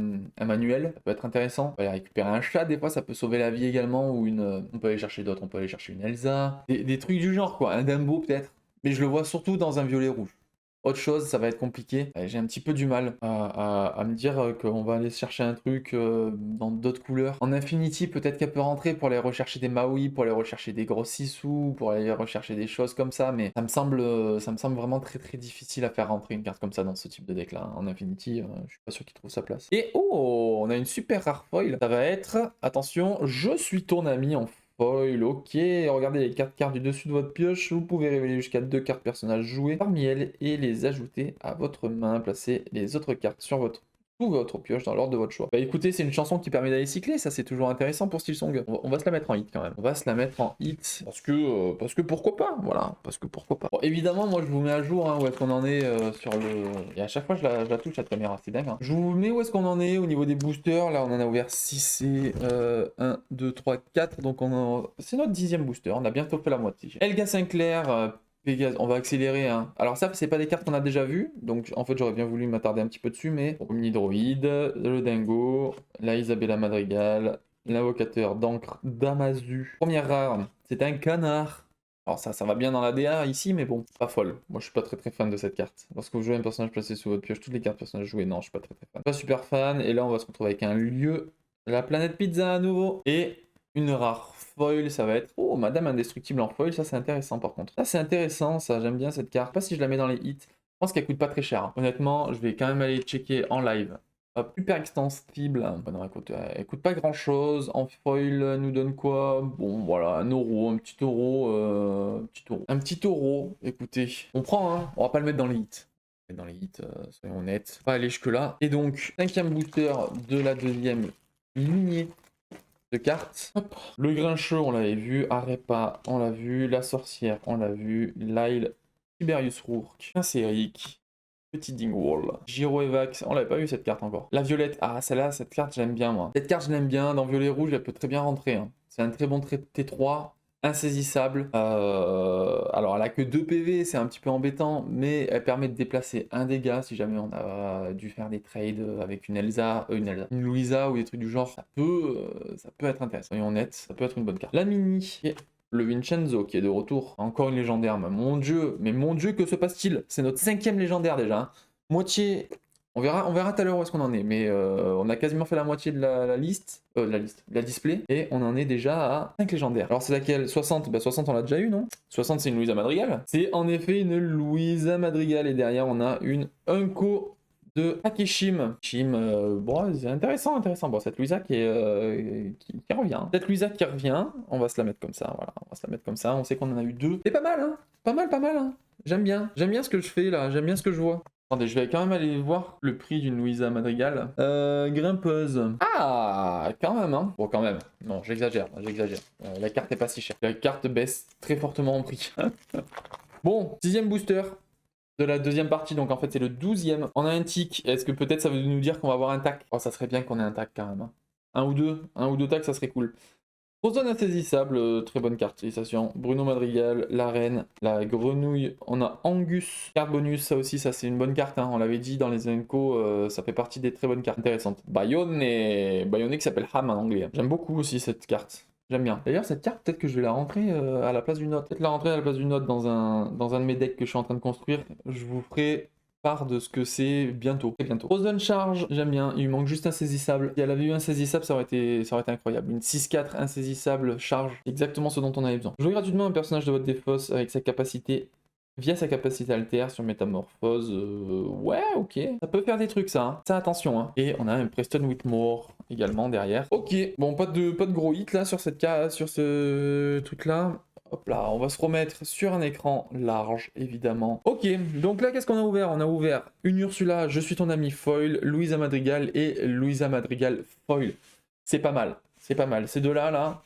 [SPEAKER 1] manuel, ça peut être intéressant. On peut aller récupérer un chat, des fois ça peut sauver la vie également, ou on peut aller chercher d'autres, on peut aller chercher une Elsa. Des trucs du genre quoi, un Dumbo peut-être. Mais je le vois surtout dans un violet rouge. Autre chose, ça va être compliqué. J'ai un petit peu du mal à me dire qu'on va aller chercher un truc dans d'autres couleurs. En Infinity, peut-être qu'elle peut rentrer pour aller rechercher des Maui, pour aller rechercher des gros Sissou, pour aller rechercher des choses comme ça, mais ça me semble vraiment très très difficile à faire rentrer une carte comme ça dans ce type de deck là. En Infinity, je suis pas sûr qu'il trouve sa place. Et oh, on a une super rare foil. Ça va être, attention, je suis ton ami en foil, ok, regardez les 4 cartes du dessus de votre pioche, vous pouvez révéler jusqu'à 2 cartes personnages jouées parmi elles et les ajouter à votre main, placez les autres cartes sur votre pioche dans l'ordre de votre choix. Bah écoutez, c'est une chanson qui permet d'aller cycler, ça c'est toujours intéressant pour Stillsong. On va se la mettre en hit quand même. On va se la mettre en hit parce que pourquoi pas, voilà, parce que pourquoi pas. Bon, évidemment, moi je vous mets à jour où est-ce qu'on en est sur le... Et à chaque fois je la touche cette caméra, c'est dingue. Hein. Je vous mets où est-ce qu'on en est au niveau des boosters. Là on en a ouvert 6 et 1, 2, 3, 4. Donc c'est notre 10e booster, on a bientôt fait la moitié. Elga Sinclair... Pégase, on va accélérer. Hein. Alors ça, c'est pas des cartes qu'on a déjà vues, donc en fait j'aurais bien voulu m'attarder un petit peu dessus, mais Omnidroïde, le Dingo, la Isabella Madrigal, l'invocateur d'encre d'Amazu. Première rare, c'est un canard. Alors ça va bien dans la DA ici, mais bon, pas folle. Moi je suis pas très très fan de cette carte. Lorsque vous jouez un personnage placé sous votre pioche, toutes les cartes personnages jouées, non, je suis pas très très fan. Pas super fan, et là on va se retrouver avec un lieu, la planète pizza à nouveau, et une rare foil, ça va être... Oh, Madame Indestructible en foil, ça c'est intéressant par contre. Ça c'est intéressant, ça, j'aime bien cette carte. Pas si je la mets dans les hits. Je pense qu'elle coûte pas très cher. Hein. Honnêtement, je vais quand même aller checker en live. Hop, super extensible. Bon, non, écoute, elle coûte pas grand chose. En foil, elle nous donne quoi? Bon, voilà, un euro, un petit euro, Un petit euro, écoutez. On prend, hein. On va pas le mettre dans les hits. Dans les hits, soyons honnêtes. Pas aller jusque là. Et donc, 5e booster de la 2e lignée de cartes. Hop. Le Grincheux, on l'avait vu. Arepa, on l'a vu. La Sorcière, on l'a vu. Lyle, Tiberius Rourke, Pincéric, Petit Dingwall, Giro Evax, on l'avait pas vu cette carte encore. La Violette, ah celle-là, cette carte je l'aime bien moi. Cette carte je l'aime bien, dans Violet Rouge elle peut très bien rentrer. Hein. C'est un très bon T3. insaisissable. Alors elle a que 2 PV, c'est un petit peu embêtant, mais elle permet de déplacer un dégât si jamais on a dû faire des trades avec une Louisa ou des trucs du genre. Ça peut être intéressant. Soyons honnêtes, ça peut être une bonne carte. La mini. Le Vincenzo qui est de retour, encore une légendaire, mais mon dieu, que se passe-t-il? C'est notre 5e légendaire déjà, hein. Moitié, on verra tout à l'heure où est-ce qu'on en est, mais on a quasiment fait la moitié de la liste, la display, et on en est déjà à 5 légendaires. Alors c'est laquelle? 60, bah 60 on l'a déjà eu, non? 60 c'est une Louisa Madrigal. C'est en effet une Louisa Madrigal, et derrière on a une Unco de Akishim. Bon, c'est intéressant. Bon, cette Louisa qui revient. Cette Louisa qui revient, on va se la mettre comme ça, voilà. On va se la mettre comme ça, on sait qu'on en a eu 2. C'est pas mal, hein. Pas mal, hein. J'aime bien ce que je fais là, j'aime bien ce que je vois. Attendez, je vais quand même aller voir le prix d'une Louisa Madrigal. Grimpeuse. Ah, quand même, hein. Bon, quand même. Non, j'exagère. La carte est pas si chère. La carte baisse très fortement en prix. Bon, 6e booster de la deuxième partie, donc en fait c'est le 12e. On a un tic, est-ce que peut-être ça veut nous dire qu'on va avoir un tac? Oh, ça serait bien qu'on ait un tac quand même, hein. Un ou deux tacs, ça serait cool. Ozone insaisissable, très bonne carte, félicitations. Bruno Madrigal, la reine, la grenouille, on a Angus, carte bonus, ça aussi, ça c'est une bonne carte, hein. On l'avait dit dans les Enco, ça fait partie des très bonnes cartes intéressantes. Bayonne qui s'appelle Ham en anglais, hein. J'aime beaucoup aussi cette carte. J'aime bien. D'ailleurs, cette carte, peut-être que je vais la rentrer à la place d'une note. Peut-être la rentrer à la place d'une note dans un de mes decks que je suis en train de construire. Je vous ferai part de ce que c'est bientôt. Très bientôt. Frozen Charge, j'aime bien. Il lui manque juste insaisissable. Si elle avait eu insaisissable, ça aurait été incroyable. Une 6-4 insaisissable charge, exactement ce dont on avait besoin. Jouez gratuitement un personnage de votre défausse avec sa capacité. Via sa capacité alter sur métamorphose, ouais, ok. Ça peut faire des trucs, ça, hein. Ça, attention, hein. Et on a un Preston Whitmore également derrière. Ok, bon, pas de gros hit là sur ce truc-là. Hop là, on va se remettre sur un écran large, évidemment. Ok, donc là, qu'est-ce qu'on a ouvert? On a ouvert une Ursula, Je suis ton ami foil, Louisa Madrigal et Louisa Madrigal foil. C'est pas mal, c'est pas mal. Ces deux-là, là,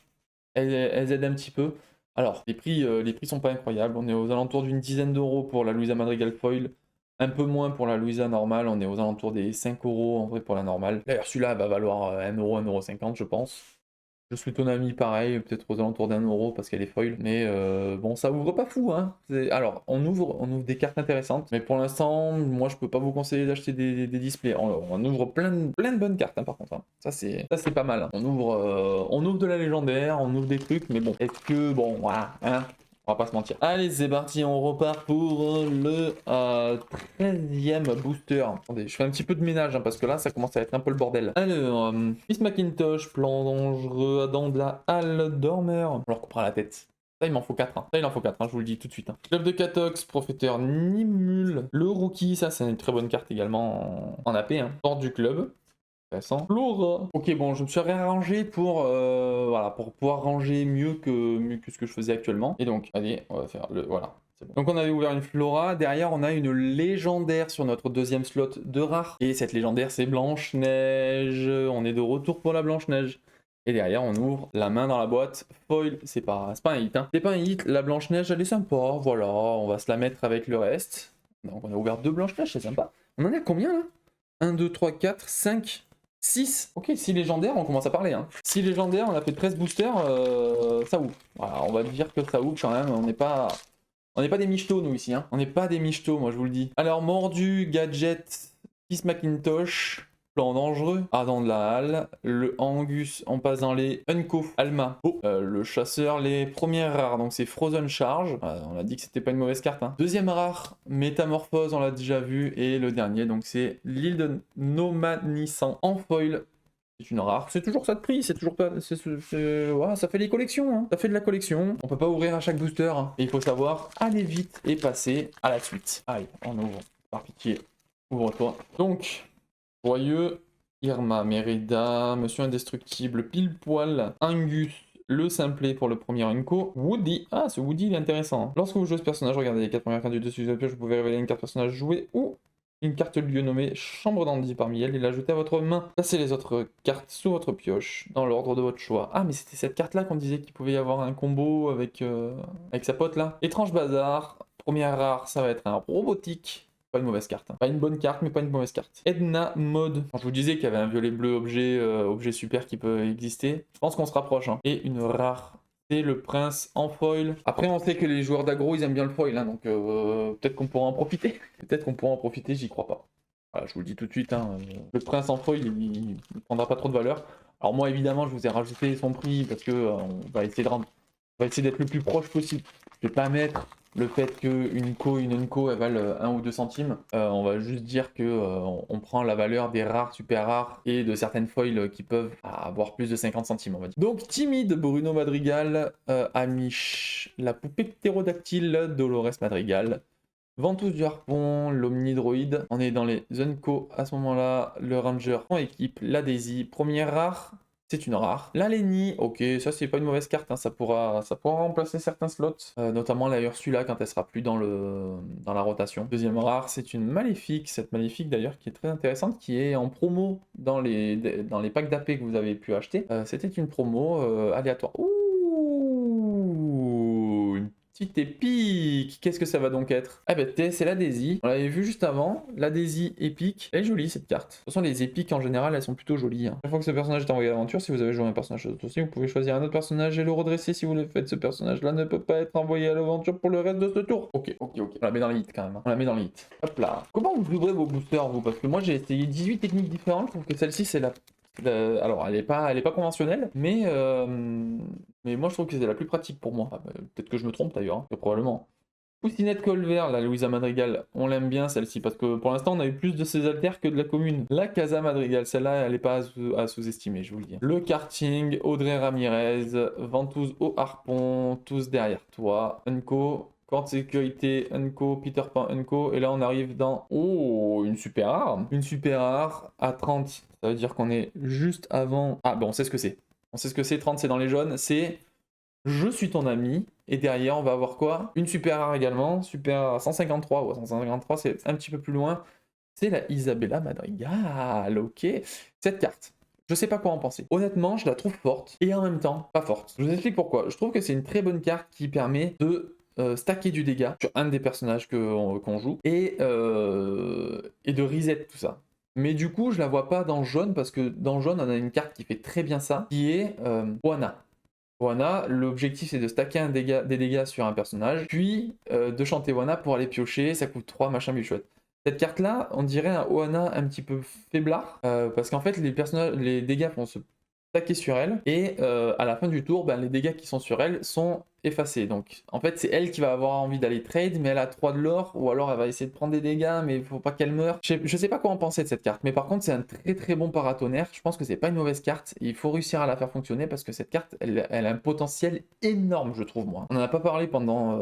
[SPEAKER 1] elles aident un petit peu. Alors, les prix sont pas incroyables. On est aux alentours d'une dizaine d'euros pour la Louisa Madrigal Foil. Un peu moins pour la Louisa normale. On est aux alentours des 5 euros en vrai pour la normale. D'ailleurs, celui-là va valoir 1 euro, 1,50 € je pense. Je suis ton ami pareil, peut-être aux alentours d'1 euro parce qu'elle est foil. Mais bon, ça ouvre pas fou, hein. Alors, on ouvre des cartes intéressantes. Mais pour l'instant, moi, je peux pas vous conseiller d'acheter des displays. On ouvre plein de bonnes cartes, hein, par contre, hein. Ça, c'est pas mal, hein. On ouvre de la légendaire, on ouvre des trucs. Mais bon, est-ce que, bon, voilà, hein. On va pas se mentir. Allez, c'est parti, on repart pour le 13e booster. Attendez, je fais un petit peu de ménage, hein, parce que là, ça commence à être un peu le bordel. Alors, Miss Macintosh, plan dangereux, Adam de la Halle, Dormeur. On leur coupera la tête. Ça, il m'en faut 4. Hein. Ça, il en faut 4, hein, je vous le dis tout de suite. Hein. Club de Catox, Professeur Nimule, le Rookie, ça, c'est une très bonne carte également en AP. Hein. Porte du club. Laura. Ok, bon, je me suis réarrangé pour pouvoir ranger mieux que ce que je faisais actuellement. Et donc, allez, on va faire le... Voilà. Bon. Donc on avait ouvert une Flora, derrière on a une légendaire sur notre deuxième slot de rare. Et cette légendaire c'est Blanche-Neige, on est de retour pour la Blanche-Neige. Et derrière on ouvre la main dans la boîte, foil, c'est pas un hit, hein. C'est pas un hit, la Blanche-Neige elle est sympa, voilà, on va se la mettre avec le reste. Donc on a ouvert 2 Blanche-Neige, c'est sympa. On en a combien là? 1, 2, 3, 4, 5... 6. Ok, 6 légendaires, on commence à parler. Hein. 6 légendaires, on a fait 13 boosters, ça ouvre. Voilà, on va dire que ça ouvre quand même, on n'est pas des michetots nous ici. Hein. On n'est pas des michetots, moi je vous le dis. Alors, Mordu, Gadget, Miss Macintosh, plan dangereux, Ardent de la Halle, le Angus, on passe dans les Unco, Alma, le chasseur, les premières rares, donc c'est Frozen Charge, on a dit que c'était pas une mauvaise carte. Hein. Deuxième rare, Métamorphose, on l'a déjà vu, et le dernier, donc c'est l'île de Nomanissant en foil. C'est une rare, c'est toujours ça de prix, c'est toujours pas... Ouais, ça fait les collections, hein. Ça fait de la collection. On peut pas ouvrir à chaque booster, hein. Et il faut savoir aller vite et passer à la suite. Allez, on ouvre, par pitié, ouvre-toi. Donc... Joyeux, Irma, Mérida, Monsieur Indestructible, Pile Poil, Angus, le simplet pour le premier Unco, Woody, ah ce Woody il est intéressant. Lorsque vous jouez ce personnage, regardez les 4 premières cartes du dessus de la pioche, vous pouvez révéler une carte personnage jouée ou une carte lieu nommée Chambre d'Andy parmi elles et l'ajouter à votre main. Placez les autres cartes sous votre pioche, dans l'ordre de votre choix. Ah mais c'était cette carte là qu'on disait qu'il pouvait y avoir un combo avec sa pote là. Étrange Bazar, première rare, ça va être un robotique. Pas une mauvaise carte. Hein. Pas une bonne carte, mais pas une mauvaise carte. Edna Mode. Je vous disais qu'il y avait un violet bleu objet super qui peut exister. Je pense qu'on se rapproche. Hein. Et une rare c'est le prince en foil. Après, on sait que les joueurs d'aggro, ils aiment bien le foil, hein, donc peut-être qu'on pourra en profiter. Peut-être qu'on pourra en profiter, j'y crois pas. Voilà, je vous le dis tout de suite, hein, le prince en foil, il ne prendra pas trop de valeur. Alors moi, évidemment, je vous ai rajouté son prix parce que on va essayer d'être le plus proche possible. Je vais pas mettre le fait qu'une co, une unco, elle valent 1 ou 2 centimes. On va juste dire que on prend la valeur des rares, super rares et de certaines foils qui peuvent avoir plus de 50 centimes, on va dire. Donc timide, Bruno Madrigal, Amish, la poupée ptérodactyle, Dolores Madrigal, Ventouse du Harpon, l'Omnidroid. On est dans les Unco à ce moment-là, le Ranger en équipe, la Daisy, première rare. C'est une rare. La Lenny, ok, ça c'est pas une mauvaise carte, hein, ça pourra remplacer certains slots, notamment la Ursula quand elle sera plus dans la rotation. Deuxième rare, c'est une Maléfique, cette Maléfique d'ailleurs qui est très intéressante, qui est en promo dans les packs d'AP que vous avez pu acheter. C'était une promo aléatoire. Ouh, une petite épique. Qu'est-ce que ça va donc être? Ah bah c'est la Daisy. On l'avait vu juste avant. La Daisy épique. Elle est jolie cette carte. De toute façon, les épiques en général, elles sont plutôt jolies. Hein. Chaque fois que ce personnage est envoyé à l'aventure, si vous avez joué un personnage aussi, vous pouvez choisir un autre personnage et le redresser si vous le faites. Ce personnage-là ne peut pas être envoyé à l'aventure pour le reste de ce tour. Ok. On la met dans les hits quand même. Hein. On la met dans les hits. Hop là. Comment vous ouvrez vos boosters, vous? Parce que moi, j'ai essayé 18 techniques différentes. Je trouve que celle-ci, c'est la alors, elle est pas conventionnelle, mais moi je trouve que c'est la plus pratique pour moi. Ah, bah, peut-être que je me trompe d'ailleurs, hein, probablement. Poussinette Colvert, la Louisa Madrigal, on l'aime bien celle-ci, parce que pour l'instant on a eu plus de ses alters que de la commune. La Casa Madrigal, celle-là, elle n'est pas à sous-estimer, je vous le dis. Le karting, Audrey Ramirez, Ventouse au harpon, tous derrière toi, Unco. Corps de sécurité, Unco, Peter Pan, Unco, et là on arrive dans... Oh, une super rare. Une super rare à 30, ça veut dire qu'on est juste avant... Ah bon, on sait ce que c'est. On sait ce que c'est, 30 c'est dans les jaunes, c'est... Je suis ton ami, et derrière on va avoir quoi? Une super rare également, super 153, ouais, 153 c'est un petit peu plus loin. C'est la Isabella Madrigal, ok. Cette carte, je sais pas quoi en penser. Honnêtement, je la trouve forte, et en même temps, pas forte. Je vous explique pourquoi. Je trouve que c'est une très bonne carte qui permet de stacker du dégât sur un des personnages qu'on joue, et de reset tout ça. Mais du coup, je la vois pas dans jaune, parce que dans jaune, on a une carte qui fait très bien ça, qui est Oana. Oana, l'objectif c'est de stacker des dégâts sur un personnage, puis de chanter Oana pour aller piocher, ça coûte 3, machin, mais chouette. Cette carte-là, on dirait un Oana un petit peu faiblard, parce qu'en fait, les dégâts vont se stacker sur elle, et à la fin du tour, ben, les dégâts qui sont sur elle sont effacés. Donc en fait, c'est elle qui va avoir envie d'aller trade, mais elle a 3 de l'or, ou alors elle va essayer de prendre des dégâts, mais il faut pas qu'elle meure. Je sais pas quoi en penser de cette carte, mais par contre, c'est un très très bon paratonnerre. Je pense que c'est pas une mauvaise carte, et il faut réussir à la faire fonctionner parce que cette carte, elle a un potentiel énorme, je trouve, moi. On en a pas parlé pendant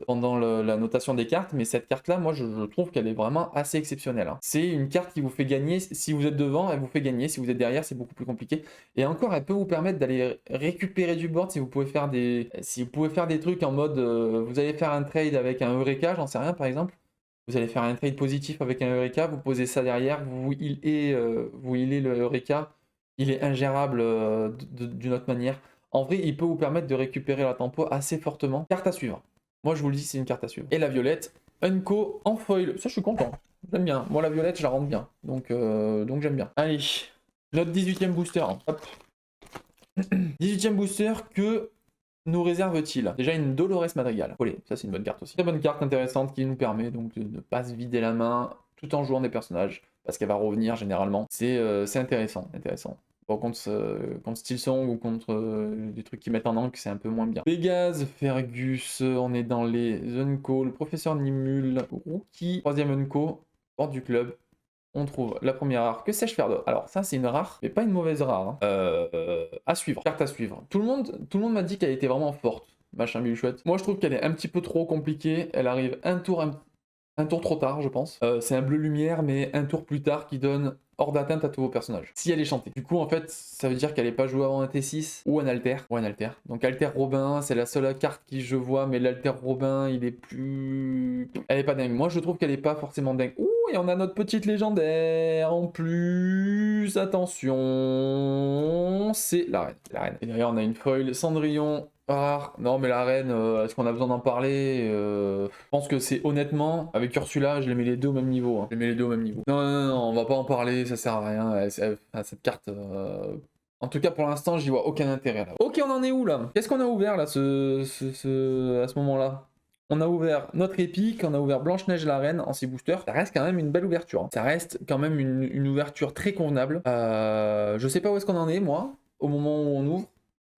[SPEAKER 1] la notation des cartes, mais cette carte-là, moi, je trouve qu'elle est vraiment assez exceptionnelle. Hein. C'est une carte qui vous fait gagner. Si vous êtes devant, elle vous fait gagner. Si vous êtes derrière, c'est beaucoup plus compliqué. Et encore, elle peut vous permettre d'aller récupérer du board si vous pouvez faire des trucs en mode vous allez faire un trade avec un Eureka, j'en sais rien par exemple. Vous allez faire un trade positif avec un Eureka, vous posez ça derrière, vous healez le Eureka, il est ingérable d'une autre manière. En vrai, il peut vous permettre de récupérer la tempo assez fortement. Carte à suivre. Moi je vous le dis, c'est une carte à suivre. Et la violette, Unco en foil. Ça je suis content. J'aime bien. Moi la violette, je la rentre bien. Donc j'aime bien. Allez, notre 18e booster. Hop. 18e booster que nous réserve-t-il? Déjà une Dolores Madrigal. Allez, ça c'est une bonne carte aussi. Très bonne carte intéressante qui nous permet donc de ne pas se vider la main tout en jouant des personnages, parce qu'elle va revenir généralement. C'est intéressant. Bon, contre Stillsong ou contre des trucs qui mettent en encre, c'est un peu moins bien. Pégase, Fergus, on est dans les Unco, le professeur Nimul, Rookie, 3e Unco, porte du club. On trouve la première rare. Que sais-je faire d'autre? Alors ça c'est une rare, mais pas une mauvaise rare. Hein. À suivre, carte à suivre. Tout le monde m'a dit qu'elle était vraiment forte, machin bille chouette. Moi je trouve qu'elle est un petit peu trop compliquée. Elle arrive un tour trop tard, je pense. C'est un bleu lumière, mais un tour plus tard qui donne hors d'atteinte à tous vos personnages. Si elle est chantée. Du coup, en fait, ça veut dire qu'elle n'est pas jouée avant un T6 ou un alter. Donc alter Robin, c'est la seule carte qui je vois, mais l'alter Robin, il est plus... Elle est pas dingue. Moi, je trouve qu'elle est pas forcément dingue. Ouh, et on a notre petite légendaire en plus. Attention, c'est la reine. Et derrière, on a une foil Cendrillon. Ah, non mais la reine, est-ce qu'on a besoin d'en parler? Je pense que c'est honnêtement, avec Ursula, je les mets les deux au même niveau. Hein. Je les mets les deux au même niveau. Non, on va pas en parler, ça sert à rien. Cette carte, En tout cas, pour l'instant, j'y vois aucun intérêt là. Ok, on en est où là? Qu'est-ce qu'on a ouvert là à ce moment-là? On a ouvert notre épique, on a ouvert Blanche-Neige et la Reine en 6 boosters. Ça reste quand même une belle ouverture, hein. Ça reste quand même une ouverture très convenable. Je sais pas où est-ce qu'on en est, moi, au moment où on ouvre.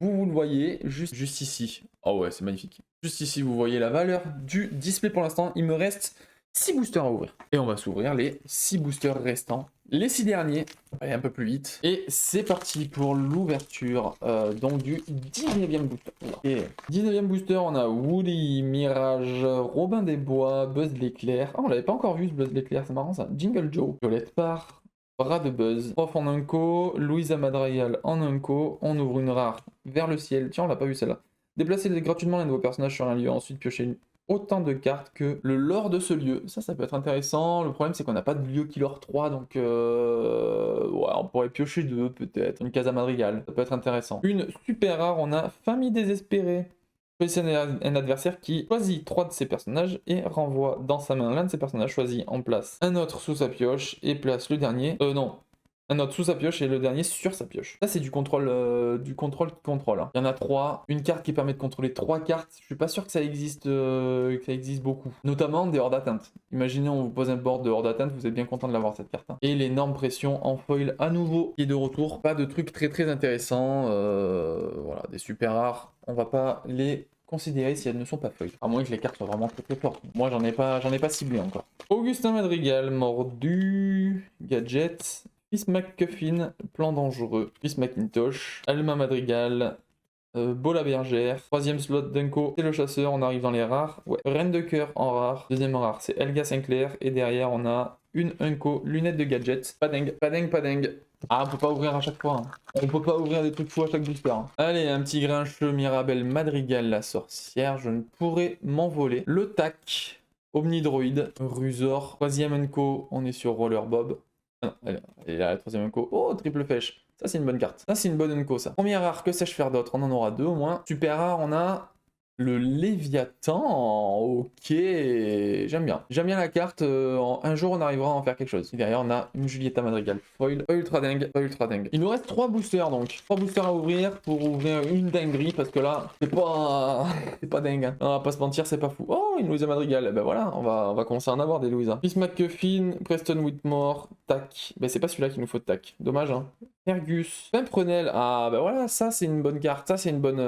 [SPEAKER 1] Vous le voyez, juste ici. Oh ouais, c'est magnifique. Juste ici, vous voyez la valeur du display pour l'instant. Il me reste 6 boosters à ouvrir. Et on va s'ouvrir les 6 boosters restants. Les 6 derniers. On va aller un peu plus vite. Et c'est parti pour l'ouverture donc du 19e booster. Et 19e booster, on a Woody, Mirage, Robin des Bois, Buzz l'éclair. Ah, on l'avait pas encore vu ce Buzz l'éclair, c'est marrant ça. Jingle Joe, Violette Parr, Bras de Buzz, Prof en Unco, Louisa Madrigal en Unco. On ouvre une rare vers le ciel. Tiens, on l'a pas vu celle-là. Déplacez gratuitement un nouveau personnage sur un lieu, ensuite piochez autant de cartes que le lore de ce lieu. Ça peut être intéressant. Le problème, c'est qu'on n'a pas de lieu qui lore 3, donc ouais, on pourrait piocher 2 peut-être. Une Casa Madrigal, ça peut être intéressant. Une super rare, on a Famille désespérée. Choisissez un adversaire qui choisit 3 de ses personnages et renvoie dans sa main l'un de ses personnages choisis en place un autre sous sa pioche et place le dernier. Non. Un autre sous sa pioche et le dernier sur sa pioche. Ça, c'est du contrôle qui contrôle, hein. Il y en a 3. Une carte qui permet de contrôler 3 cartes. Je suis pas sûr que ça existe beaucoup. Notamment des hors d'atteinte. Imaginez, on vous pose un board de hors d'atteinte, vous êtes bien content de l'avoir cette carte, hein. Et l'énorme pression en foil à nouveau qui est de retour. Pas de trucs très intéressants. Voilà, des super rares. On va pas les considérer si elles ne sont pas foil. À moins que les cartes soient vraiment très fortes. Moi, j'en ai pas ciblé encore. Augustin Madrigal, Mordu, Gadget. Fils McCuffin, Plan Dangereux, Fils Macintosh, Alma Madrigal, Beau la Bergère, 3ème slot d'Unco, c'est le chasseur, on arrive dans les rares. Ouais. Reine de cœur en rare, 2ème rare, c'est Elga Sinclair, et derrière on a une Unco, lunette de gadget. Pas dingue. Ah, on peut pas ouvrir à chaque fois, hein. On peut pas ouvrir des trucs fous à chaque booster, hein. Allez, un petit grincheux, Mirabelle Madrigal, la sorcière, je ne pourrais m'envoler. Le tac, Omnidroid, Rusor, 3ème Unco, on est sur Roller Bob. Ah non, elle est là, la 3ème Unco. Oh, triple flèche. Ça, c'est une bonne carte. Ça, c'est une bonne Unco, ça. Première rare, que sais-je faire d'autre? On en aura 2 au moins. Super rare, on a le Léviathan. Ok, j'aime bien. J'aime bien la carte. Un jour, on arrivera à en faire quelque chose. Et derrière, on a une Julieta Madrigal. Foil. Pas ultra dingue. Il nous reste 3 boosters, donc. 3 boosters à ouvrir pour ouvrir une dinguerie, parce que là, c'est pas... c'est pas dingue, hein. On va pas se mentir, c'est pas fou. Oh, une Louisa Madrigal. Eh ben voilà, on va commencer à en avoir des Louisa. Fils McCuffin, Preston Whitmore, tac. Ben c'est pas celui-là qu'il nous faut de tac. Dommage, hein. Fergus, Pimprenel. Ah, ben voilà, ça, c'est une bonne carte. Ça, c'est une bonne...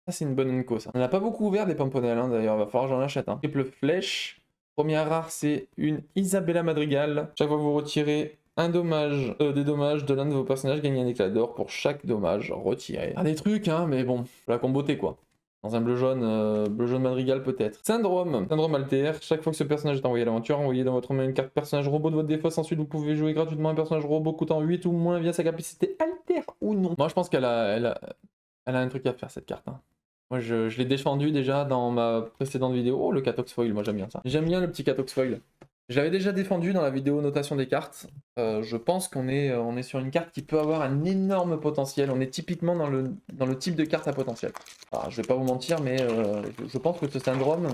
[SPEAKER 1] Ça, c'est une bonne Unco, ça. On n'a pas beaucoup ouvert des Pamponel, hein, d'ailleurs. Il va falloir que j'en achète, hein. Triple flèche. Première rare, c'est une Isabella Madrigal. Chaque fois que vous retirez un dommage, des dommages de l'un de vos personnages, gagnez un éclat d'or pour chaque dommage retiré. Ah, des trucs, hein, mais bon, la comboter, quoi. Dans un bleu-jaune Madrigal peut-être. Syndrome Alter. Chaque fois que ce personnage est envoyé à l'aventure, envoyez dans votre main une carte personnage robot de votre défausse. Ensuite, vous pouvez jouer gratuitement un personnage robot coûtant 8 ou moins via sa capacité Alter ou non. Moi, je pense qu'elle a un truc à faire, cette carte, hein. Moi, je l'ai défendu déjà dans ma précédente vidéo. Oh, le Catox Foil, moi j'aime bien ça. J'aime bien le petit Catox Foil. Je l'avais déjà défendu dans la vidéo notation des cartes. Je pense qu'on est sur une carte qui peut avoir un énorme potentiel. On est typiquement dans le type de carte à potentiel. Alors, je vais pas vous mentir, mais je pense que ce syndrome,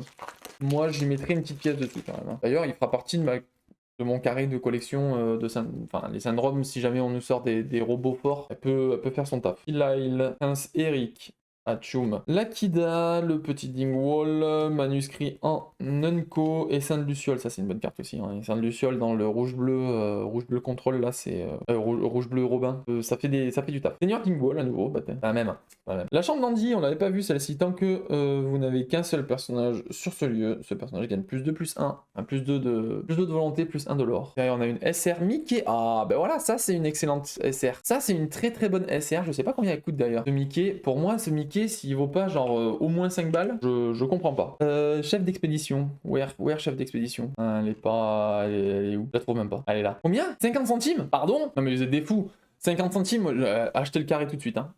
[SPEAKER 1] moi j'y mettrai une petite pièce dessus quand même, hein. D'ailleurs, il fera partie de mon carré de collection enfin, les syndromes, si jamais on nous sort des robots forts, elle peut faire son taf. Ilail, Prince Eric, Atchoum, Lakida, le petit Dingwall, manuscrit en Nunco et Sainte-Luciole, ça c'est une bonne carte aussi, hein. Sainte-Luciole dans le rouge-bleu contrôle, là c'est rouge-bleu Robin, ça fait du taf. Seigneur Dingwall à nouveau, bah, la même. La chambre d'Andy, on l'avait pas vu celle-ci, tant que vous n'avez qu'un seul personnage sur ce lieu, ce personnage gagne plus 2, plus 1, un plus 2 de volonté, plus 1 de l'or. Derrière on a une SR Mickey, ah ben voilà, ça c'est une excellente SR, ça c'est une très bonne SR, je sais pas combien elle coûte d'ailleurs. Ce Mickey, pour moi ce Mickey, s'il vaut pas genre au moins 5 balles, je comprends pas. Chef d'expédition, where chef d'expédition, elle est où? Je la trouve même pas, elle est là. Combien? 50 centimes? Pardon? Non mais vous êtes des fous, 50 centimes, achetez le carré tout de suite, hein.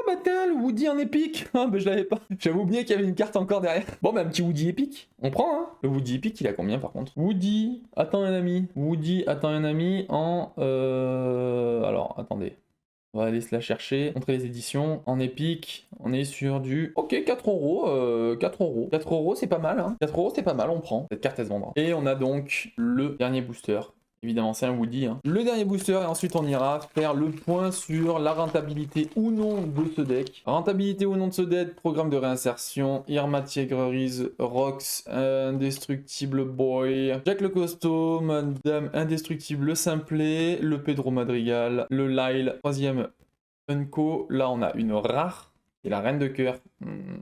[SPEAKER 1] Bah tiens, le Woody en épique. Ah bah je l'avais pas. J'avais oublié qu'il y avait une carte encore derrière. Bon bah un petit Woody épique. On prend, hein. Le Woody épique, il a combien par contre? Woody, attends un ami. Woody, attends un ami en... Alors, attendez. On va aller se la chercher. Montrer les éditions. En épique, on est sur du... Ok, 4 euros. 4 euros. 4 euros, c'est pas mal, hein. 4 euros, c'est pas mal, on prend. Cette carte, elle se vendra. Et on a donc le dernier booster. Évidemment, c'est un Woody. Hein. Le dernier booster, et ensuite on ira faire le point sur la rentabilité ou non de ce deck. Rentabilité ou non de ce deck, programme de réinsertion, Irma Tiegreries, Rox, Indestructible Boy, Jack le Costaud, Madame Indestructible le Simplet, le Pedro Madrigal, le Lyle, troisième Unco. Là, on a une rare, qui est la Reine de Cœur.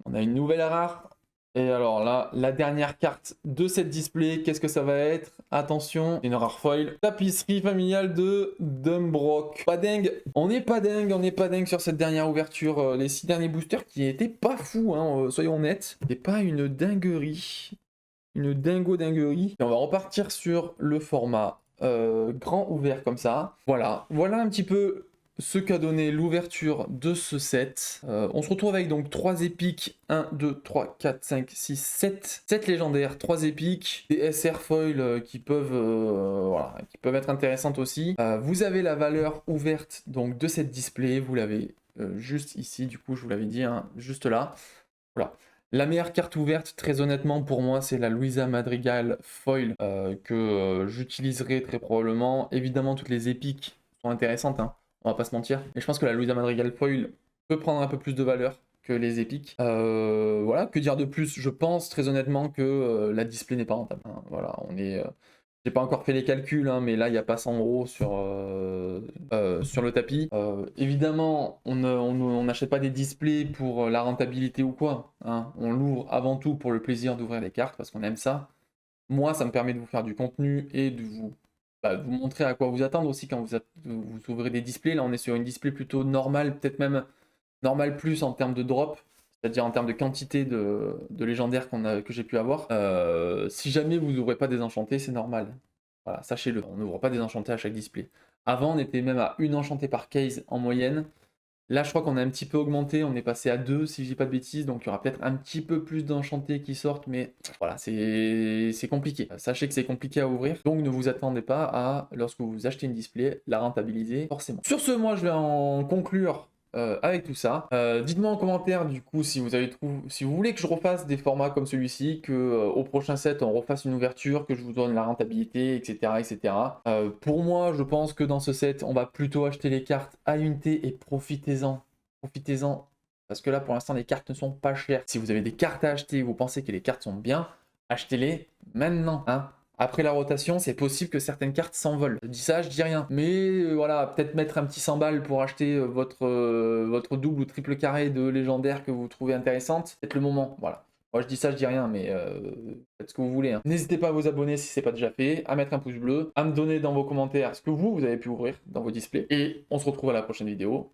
[SPEAKER 1] On a une nouvelle rare. Et alors là, la dernière carte de cette display, qu'est-ce que ça va être? Attention, une rare foil. Tapisserie familiale de Dumbrock. Pas dingue, on n'est pas dingue sur cette dernière ouverture. Les 6 derniers boosters qui étaient pas fous, hein, soyons honnêtes. C'était pas une dinguerie. Une dinguerie. Et on va repartir sur le format grand ouvert comme ça. Voilà un petit peu ce qu'a donné l'ouverture de ce set. On se retrouve avec donc 3 épiques, 1, 2, 3, 4, 5, 6, 7. 7 légendaires, 3 épiques, des SR foil qui peuvent être intéressantes aussi. Vous avez la valeur ouverte donc de cette display, vous l'avez juste ici, du coup je vous l'avais dit, hein, juste là. Voilà. La meilleure carte ouverte, très honnêtement, pour moi, c'est la Luisa Madrigal Foil que j'utiliserai très probablement. Évidemment, toutes les épiques sont intéressantes, hein, on va pas se mentir. Mais je pense que la Luisa Madrigal Foil peut prendre un peu plus de valeur que les épiques. Voilà, que dire de plus? Je pense très honnêtement que la display n'est pas rentable. Hein. Voilà, on est... J'ai pas encore fait les calculs, hein, mais là, il n'y a pas 100 € sur le tapis. Évidemment, on n'achète pas des displays pour la rentabilité ou quoi. Hein. On l'ouvre avant tout pour le plaisir d'ouvrir les cartes, parce qu'on aime ça. Moi, ça me permet de vous faire du contenu et de vous montrer à quoi vous attendre aussi quand vous ouvrez des displays. Là, on est sur une display plutôt normale, peut-être même normal plus en termes de drop. C'est-à-dire en termes de quantité de légendaires que j'ai pu avoir. Si jamais vous n'ouvrez pas des enchantés, c'est normal. Voilà, sachez-le, on n'ouvre pas des enchantés à chaque display. Avant, on était même à une enchantée par case en moyenne. Là, je crois qu'on a un petit peu augmenté, on est passé à 2 si je dis pas de bêtises, donc il y aura peut-être un petit peu plus d'enchantés qui sortent, mais voilà, c'est compliqué. Sachez que c'est compliqué à ouvrir, donc ne vous attendez pas à, lorsque vous achetez une display, la rentabiliser forcément. Sur ce, moi, je vais en conclure avec tout ça. Dites-moi en commentaire du coup si vous voulez que je refasse des formats comme celui-ci, que au prochain set on refasse une ouverture, que je vous donne la rentabilité, etc. Pour moi, je pense que dans ce set, on va plutôt acheter les cartes à unité et profitez-en. Profitez-en. Parce que là, pour l'instant, les cartes ne sont pas chères. Si vous avez des cartes à acheter et vous pensez que les cartes sont bien, achetez-les maintenant. Hein. Après la rotation, c'est possible que certaines cartes s'envolent. Je dis ça, je dis rien. Mais voilà, peut-être mettre un petit 100 balles pour acheter votre double ou triple carré de légendaire que vous trouvez intéressante, c'est le moment. Voilà. Moi je dis ça, je dis rien, mais faites ce que vous voulez. Hein. N'hésitez pas à vous abonner si ce n'est pas déjà fait, à mettre un pouce bleu, à me donner dans vos commentaires ce que vous avez pu ouvrir dans vos displays. Et on se retrouve à la prochaine vidéo.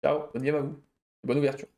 [SPEAKER 1] Ciao, bonne game à vous. Bonne ouverture.